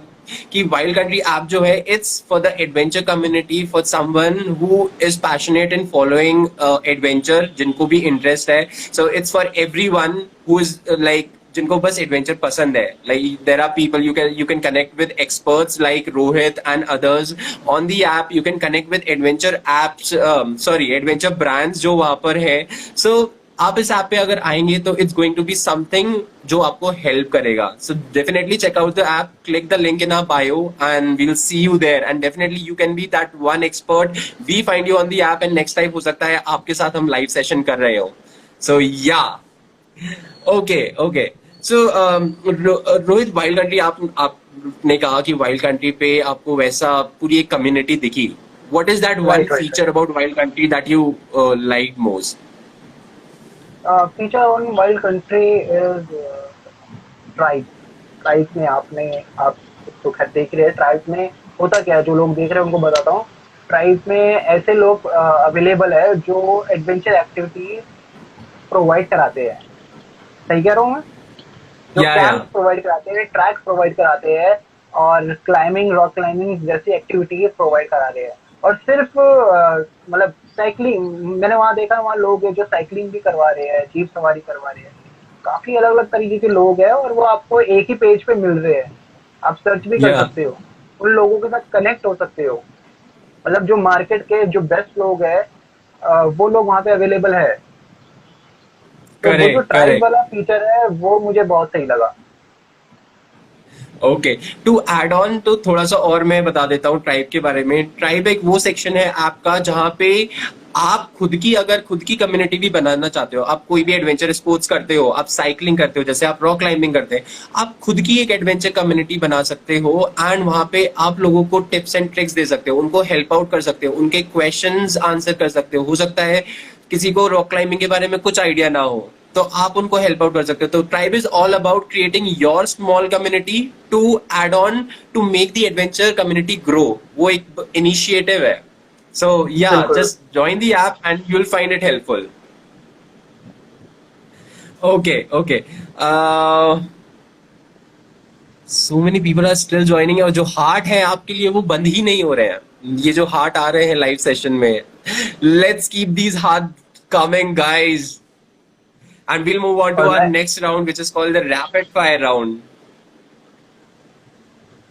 कि वाइल्ड कंट्री ऐप जो है, it's for the adventure community, for someone who is passionate in following adventure, जिनको भी इंटरेस्ट है। So it's for everyone who is like, जिनको बस एडवेंचर पसंद है। Like there are people, you can connect with experts like Rohit and others on the app. You can connect with adventure apps, sorry adventure brands जो वहां पर है। सो आप इस ऐप पे अगर आएंगे तो it's going to be something जो आपको हेल्प करेगा। So definitely check out the app, click the link in our bio and we will see you there, and definitely you can be that one expert. We find you on the app, and next time हो सकता है आपके साथ हम live session कर रहे हो। सो या, ओके ओके। सो रोहित, वाइल्ड कंट्री, आपने कहा कि वाइल्ड कंट्री पे आपको वैसा पूरी एक कम्युनिटी दिखी। What is that one right right feature about wild country that you like most? Right. Feature on wild country is tribe. Tribe में आप तो खैर देख रहे हैं, ट्राइब में होता क्या है, जो लोग देख रहे हैं उनको बताता हूँ। ट्राइब में ऐसे लोग अवेलेबल है जो एडवेंचर एक्टिविटीज प्रोवाइड कराते हैं। सही कह रहा हूँ मैं? जो या कैंप प्रोवाइड कराते हैं, ट्रैक्स प्रोवाइड कराते हैं, और क्लाइंबिंग, रॉक क्लाइंबिंग जैसी एक्टिविटीज प्रोवाइड करा रहे हैं। और सिर्फ मतलब साइकिलिंग, मैंने वहाँ देखा, वहाँ लोग हैं जो साइकिलिंग भी करवा रहे हैं, जीप सवारी करवा रहे हैं। काफी अलग अलग तरीके के लोग हैं, और वो आपको एक ही पेज पे मिल रहे हैं, आप सर्च भी कर या सकते हो। उन लोगों के साथ कनेक्ट हो सकते हो। मतलब जो मार्केट के जो बेस्ट लोग हैं, वो लोग वहाँ पे अवेलेबल है। तो वो जो करेक्ट ट्राइब करेक्ट। वाला फीचर है वो मुझे बहुत सही लगा। ओके, टू एड ऑन तो थोड़ा सा और मैं बता देता हूँ ट्राइब के बारे में। ट्राइब एक वो सेक्शन है आपका जहाँ पे आप खुद की, अगर खुद की कम्युनिटी भी बनाना चाहते हो, आप कोई भी एडवेंचर स्पोर्ट्स करते हो, आप साइकिलिंग करते हो, जैसे आप रॉक क्लाइंबिंग करते हैं, आप खुद की एक एडवेंचर कम्युनिटी बना सकते हो। एंड वहां पे आप लोगों को टिप्स एंड ट्रिक्स दे सकते हो, उनको हेल्प आउट कर सकते हो, उनके क्वेश्चंस आंसर कर सकते हो सकता है किसी को रॉक क्लाइंबिंग के बारे में कुछ आइडिया ना हो, तो आप उनको हेल्प आउट कर सकते हो। तो Tribe is all about creating your small community to add on to make the adventure community grow. वो एक इनिशिएटिव है। सो या बिल्कुल। Just join the app and you will find it helpful. Okay okay, so many people are still joining, और जो heart है आपके लिए वो बंद ही नहीं हो रहे हैं, ये जो हार्ट आ रहे हैं लाइव सेशन में, let's keep these heart coming guys. And we'll move on to और our मैं next round, which is called the rapid fire round.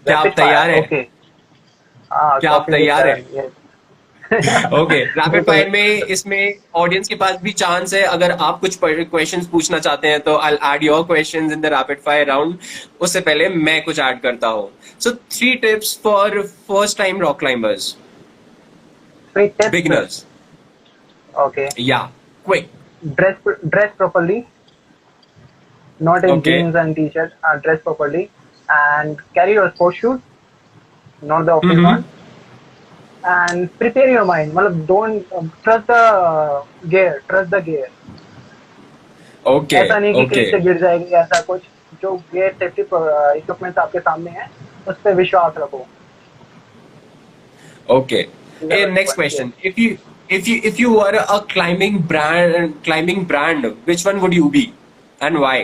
क्या रैपिड आप फायर, तैयार हैं? ओके। हाँ, क्या आप कॉफी विद तैयार हैं? करण, यस। ओके, रैपिड बिल्कुल। फायर में इसमें ऑडियंस के पास भी चांस है, अगर आप कुछ क्वेश्चंस पूछना चाहते हैं तो I add your questions in the rapid fire round. उससे पहले मैं कुछ ऐड करता हूँ। So 3 tips for first time rock climbers, 3 tips, beginners. Okay. या quick. Dress properly, not in okay. jeans and t-shirt, dress properly, and carry your sports shoes, not the office hmm. one, and prepare your mind, मतलब don't trust the gear, trust the gear। Okay ऐसा नहीं कि okay कहीं से गिर जाएगी, ऐसा कुछ। जो gear सेफ्टी इक्विपमेंट्स आपके सामने हैं, उस पर विश्वास रखो। Okay. These are Hey, the two next ones, yes। question. If you were a climbing brand, which one would you be and why?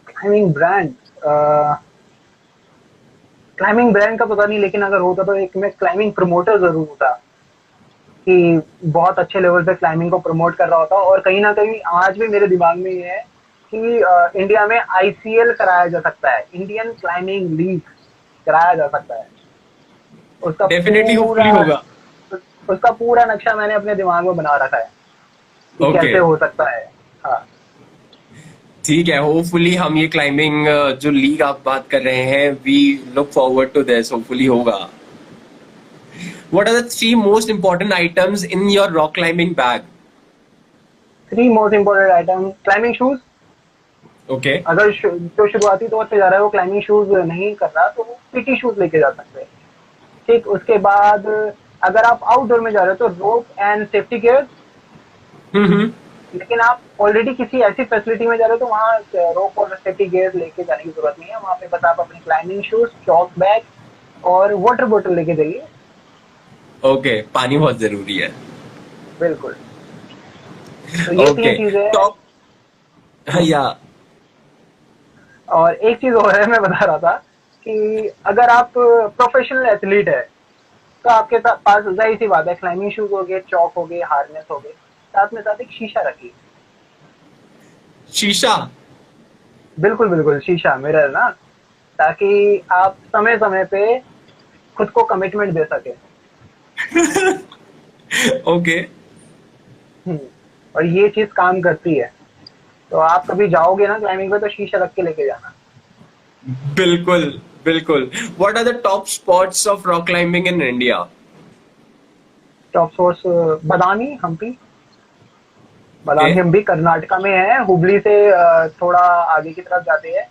Climbing brand, climbing brand का पता नहीं, लेकिन अगर होता तो एक मैं क्लाइंबिंग प्रमोटर जरूर होता, कि बहुत अच्छे लेवल पे क्लाइंबिंग को प्रमोट कर रहा होता। और कहीं ना कहीं आज भी मेरे दिमाग में ये है कि इंडिया में आईसीएल कराया जा सकता है, इंडियन क्लाइंबिंग लीग कराया जा सकता है। उसका Definitely, पूरा hopefully होगा. उसका पूरा नक्शा मैंने अपने दिमाग में बना रखा है कि कैसे Okay. हो सकता है। हाँ। ठीक है, होपफुली हम ये क्लाइंबिंग जो लीग आप बात कर रहे हैं, we look forward to this, hopefully होगा. What are the 3 most important items in your rock climbing bag? 3 most important item, climbing shoes. Okay. अगर जो शुरुआती तौर पे जा रहा है वो क्लाइंबिंग शूज नहीं कर रहा, तो वो पीटी शूज लेके जा सकते हैं। ठीक, उसके बाद अगर आप आउटडोर में जा रहे हो तो रोप एंड सेफ्टी गियर। हम्म। लेकिन आप ऑलरेडी किसी ऐसी फैसिलिटी में जा रहे हो तो वहाँ रोप और सेफ्टी गियर लेके जाने की जरूरत नहीं है। वहाँ पे बस आप अपनी क्लाइंबिंग शूज, चॉक बैग और वाटर बोतल लेके जाइए। ओके, पानी बहुत जरूरी है. बिल्कुल। तो ये ओके, 3 चीजें हैं। टॉप. या और एक चीज और है, मैं बता रहा था कि अगर आप प्रोफेशनल एथलीट है तो आपके पास जाहिर सी बात है क्लाइंबिंग शूज हो गए, चौक हो गए, हार्नेस हो गए, साथ में साथ एक शीशा रखिए। शीशा. बिल्कुल बिल्कुल, शीशा, मिरर ना, ताकि आप समय समय पे खुद को कमिटमेंट दे सके। ओके. और ये चीज काम करती है। तो आप कभी जाओगे ना क्लाइंबिंग पे तो शीशा रख के लेके जाना। बिल्कुल बिल्कुल. What are the top spots of rock climbing in India? Top source, Badami, Hampi. Badami Okay. Hampi Karnataka में है। हुबली से थोड़ा आगे की तरफ जाते हैं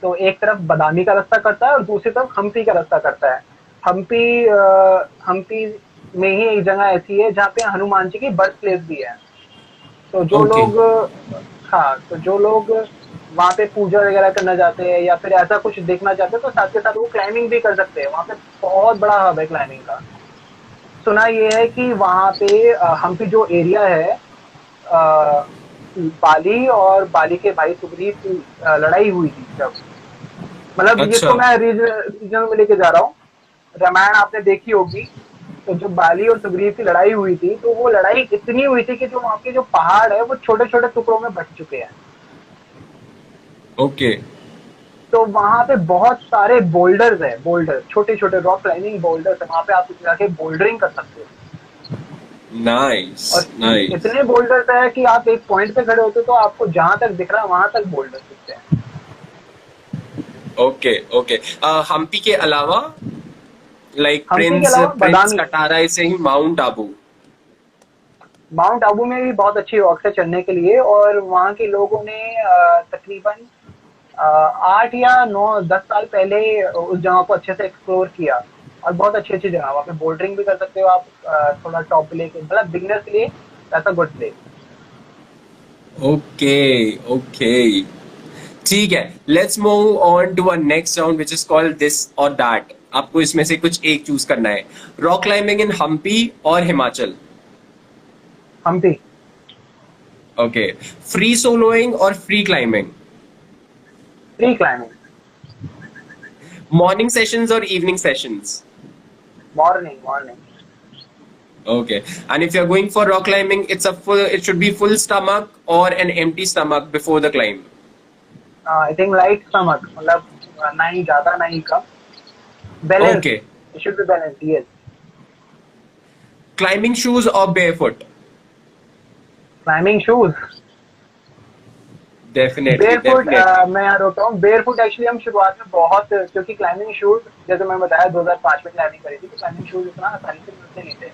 तो एक तरफ बदामी का रास्ता करता है और दूसरी तरफ हम्पी का रास्ता करता है। हम्पी में ही एक जगह ऐसी है जहाँ पे हनुमान जी की बर्थ प्लेस भी है। तो जो Okay. लोग, हाँ, तो जो लोग वहाँ पे पूजा वगैरह करना चाहते हैं या फिर ऐसा कुछ देखना चाहते हैं तो साथ के साथ वो क्लाइंबिंग भी कर सकते हैं। वहाँ पे बहुत बड़ा हब है क्लाइंबिंग का। सुना ये है कि वहाँ पे हम्पी जो एरिया है, अ, बाली और बाली के भाई सुग्रीव की लड़ाई हुई थी जब, मतलब अच्छा. जिसको मैं रीजन में लेके जा रहा हूँ, रामायण आपने देखी होगी। तो जो बाली और सुग्रीव की लड़ाई हुई थी तो वो लड़ाई इतनी हुई थी कि जो वहाँ के जो पहाड़ है वो छोटे छोटे टुकड़ों में बट चुके हैं। ओके. तो वहां पे बहुत सारे बोल्डर्स है, बोल्डर छोटे छोटे रॉक क्लाइंबिंग बोल्डर्स है, वहां पे आप जाके बोल्डरिंग कर सकते हो। नाइस और नाइस। इतने बोल्डर्स है कि आप एक पॉइंट पे खड़े होते हो तो आपको जहां तक दिख रहा है वहां तक बोल्डर्स दिखते हैं। Okay okay. हम्पी के अलावा लाइक हम्पी के प्रिंस अलावा प्रिंस बादामी, कटारा से ही माउंट आबू। माउंट आबू में भी बहुत अच्छी रॉक्स है चढ़ने के लिए, और वहाँ के लोगों ने तकरीबन 8 या 9 10 साल पहले उस जगह को अच्छे से एक्सप्लोर किया। और बहुत अच्छी अच्छी जगह, वहाँ पे बोल्डरिंग भी कर सकते हो आप, थोड़ा टॉप पे लेके, मतलब बिगनर्स के लिए that's a good place. Okay okay ठीक है। Let's move on to a next round which is called this और दैट। आपको इसमें से कुछ एक चूज करना है। रॉक क्लाइंबिंग इन हम्पी और Himachal. Hampi. Okay. Free soloing और free climbing. Free climbing. Morning sessions और evening sessions. Morning morning. Okay. And if you're going for rock climbing, it should be full stomach or an empty stomach before the climb. I think light stomach, मतलब ना ही ज्यादा ना ही कम, balance, Okay. It should be balance, yes. Climbing shoes or barefoot? Climbing shoes. Definitely, barefoot, definitely. मैं यहाँ रोकता हूँ, बेयरफुट एक्चुअली हम शुरुआत में बहुत, क्योंकि क्लाइंबिंग शूज जैसे मैं बताया 2005 में क्लाइंबिंग करी थी, तो क्लाइंबिंग शूज इतना आसानी से मिलते नहीं थे,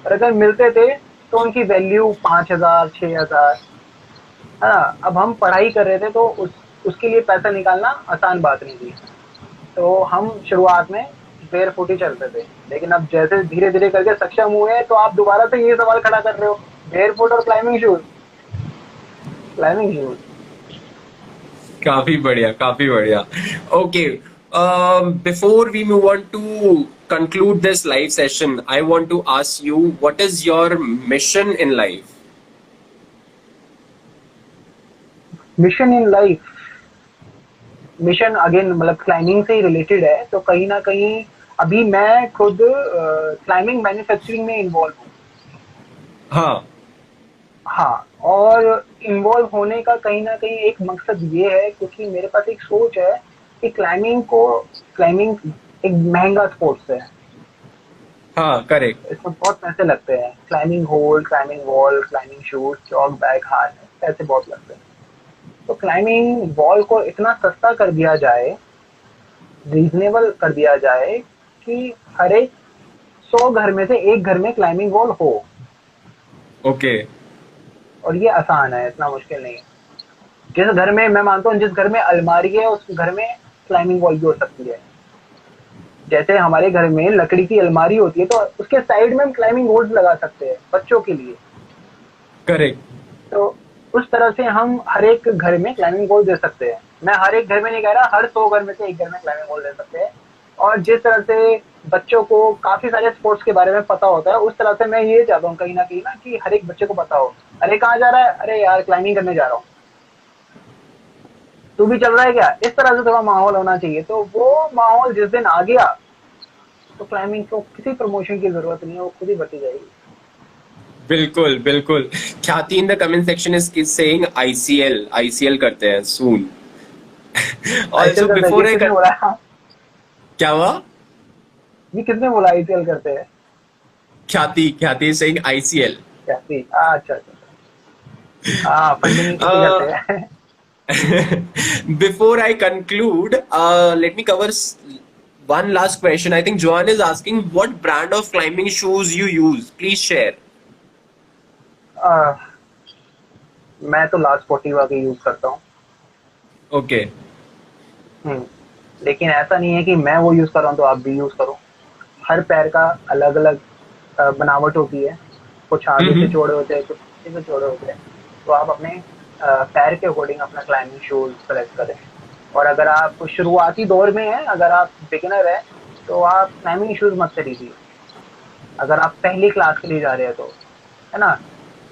और अगर मिलते थे तो उनकी वैल्यू 5,000 6,000, है ना। अब हम पढ़ाई कर रहे थे तो उसके लिए पैसा निकालना आसान बात नहीं थी, तो हम शुरुआत में बेयरफुट ही चलते थे। लेकिन अब जैसे धीरे धीरे करके सक्षम हुए, तो आप दोबारा से ये सवाल खड़ा कर रहे हो, बेयरफुट और क्लाइंबिंग शूज। Climbing shoes. काफी बढ़िया, काफी बढ़िया। Okay. Before we move on to conclude this live session, I want to ask you, what is your mission in life? Mission in life, mission again मतलब climbing से ही related है, तो कहीं ना कहीं अभी मैं खुद क्लाइंबिंग मैन्युफैक्चरिंग में इन्वॉल्व हूँ। हाँ। हाँ, और इन्वॉल्व होने का कहीं ना कहीं एक मकसद ये है, क्योंकि मेरे पास एक सोच है कि क्लाइंबिंग एक महंगा स्पोर्ट्स है, हाँ, करेक्ट। इसमें बहुत पैसे लगते हैं, climbing hold, climbing wall, climbing shoes, chalk bag, हाथ, पैसे बहुत लगते हैं। तो क्लाइंबिंग वॉल को इतना सस्ता कर दिया जाए, रीजनेबल कर दिया जाए, कि हर एक 100 घर में से एक घर में क्लाइंबिंग वॉल हो। ओके। और ये आसान है, इतना मुश्किल नहीं है। जिस घर में, मैं मानता हूँ जिस घर में अलमारी है उस घर में क्लाइंबिंग वॉल भी हो सकती है। जैसे हमारे घर में लकड़ी की अलमारी होती है, तो उसके साइड में हम क्लाइंबिंग वॉल्स लगा सकते हैं बच्चों के लिए। करेक्ट। तो उस तरह से हम हर एक घर में क्लाइंबिंग वॉल दे सकते हैं। मैं हर एक घर में नहीं कह रहा, हर 100 घर में से एक घर में क्लाइंबिंग वॉल दे सकते हैं। और जिस तरह से बच्चों को काफी सारे स्पोर्ट्स के बारे में पता होता है, उस तरह से मैं ये चाहता हूँ कहीं ना कहीं ना, कि हर एक बच्चे को पता हो, अरे कहाँ जा रहा है, अरे यार क्लाइंबिंग करने जा रहा हूँ, तू भी चल रहा है क्या, इस तरह से थोड़ा माहौल होना चाहिए। तो वो माहौल जिस दिन आ गया, तो क्लाइंबिंग को किसी प्रमोशन की जरूरत नहीं है, वो खुद ही बढ़ती जाएगी। बिल्कुल बिल्कुल। ख्याति इन the comment section is saying ICL करते हैं सून। आईसीएल ऑल्सो करते हैं, बिफोर ये आई किसने बोला? क्या हुआ? ये किसने बोला आईसीएल करते हैं? ख्याति सेइंग आईसीएल। कैसी? अच्छा अच्छा, हाँ फंडिंग किसी करते हैं। Before I conclude, let me cover one last question. I think Joanne is asking what brand of climbing shoes you use. Please share. मैं तो लास्ट 40 वाले यूज करता हूँ। Okay. लेकिन ऐसा नहीं है कि मैं वो यूज कर रहा हूँ तो आप भी यूज करो। हर पैर का अलग अलग बनावट होती है, कुछ आगे से चौड़े होते हैं, कुछ पीछे से चौड़े होते हैं। तो आप अपने पैर के अकॉर्डिंग अपना क्लाइंबिंग शूज सेलेक्ट करें। और अगर आप शुरुआती दौर में हैं, अगर आप बिगिनर हैं, तो आप क्लाइंबिंग शूज मत खरीदिए। अगर आप पहली क्लास के लिए जा रहे हैं तो, है ना,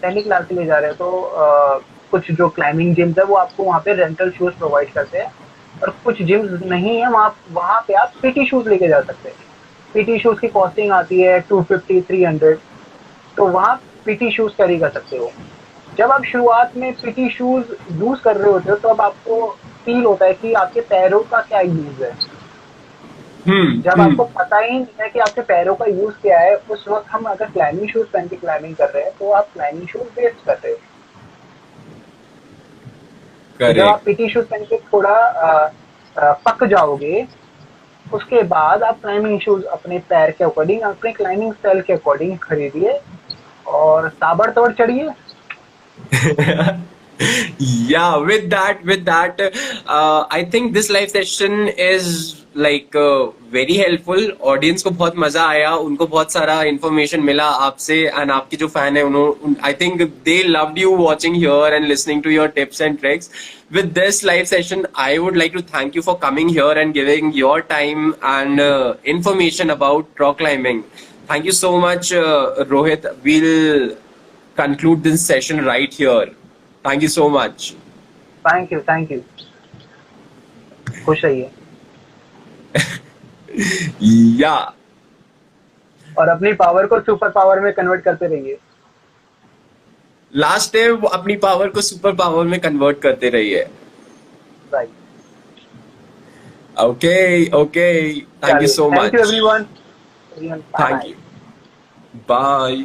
पहली क्लास के लिए जा रहे हैं तो कुछ जो क्लाइंबिंग जिम्स है वो आपको वहाँ पे रेंटल शूज प्रोवाइड करते हैं, और कुछ जिम्स नहीं है वहाँ पे आप पीटी शूज लेके जा सकते हैं। पीटी शूज की कॉस्टिंग आती है 250 300, तो वहाँ पीटी शूज कैरी कर सकते हो। जब आप शुरुआत में पीटी शूज यूज कर रहे होते हो, तो अब आपको फील होता है कि आपके पैरों का क्या यूज है। जब आपको पता ही नहीं है कि आपके पैरों का यूज क्या है, उस वक्त हम अगर क्लाइंबिंग शूज पहन के क्लाइंबिंग कर रहे हैं तो आप क्लाइंबिंग शूज वेस्ट कर रहे हो। जब आप करेक्ट। पीटी शूज पहन के थोड़ा पक जाओगे, उसके बाद आप क्लाइंबिंग शूज अपने पैर के अकॉर्डिंग, अपने क्लाइंबिंग स्टाइल के अकॉर्डिंग खरीदिए और ताबड़तोड़ चढ़िए। Yeah, with that I think this live session is like very helpful. Audience को बहुत मजा आया, उनको बहुत सारा information मिला आपसे, and आपके जो fan है उन्होंने, I think they loved you watching here and listening to your tips and tricks. With this live session, I would like to thank you for coming here and giving your time and information about rock climbing. Thank you so much, Rohit. We'll conclude this session right here. Thank you so much. Thank you, खुश रहिए Yeah. और अपनी power को super power में convert करते रहिए। Last time अपनी power को सुपर पावर में कन्वर्ट करते रहिए। Right, okay thank you so thank much. You everyone. Thank you, bye.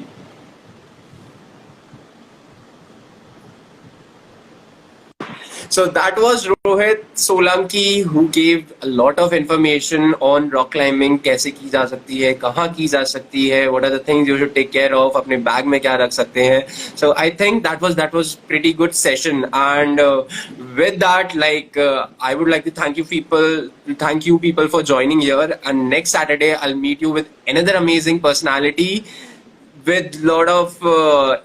So that was Rohit Solanki who gave a lot of information on rock climbing, कैसे की जा सकती है, कहाँ की जा सकती है, what are the things you should take care of, अपने बैग में क्या रख सकते हैं। So I think that was pretty good session, and with that, like I would like to thank you people for joining here, and next Saturday I'll meet you with another amazing personality with lot of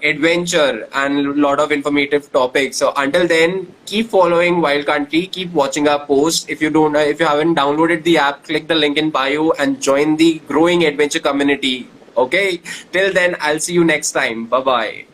adventure and lot of informative topics. So until then, keep following Wild Country, keep watching our posts. If you haven't downloaded the app, click the link in bio and join the growing adventure community. Okay, till then, I'll see you next time. Bye bye.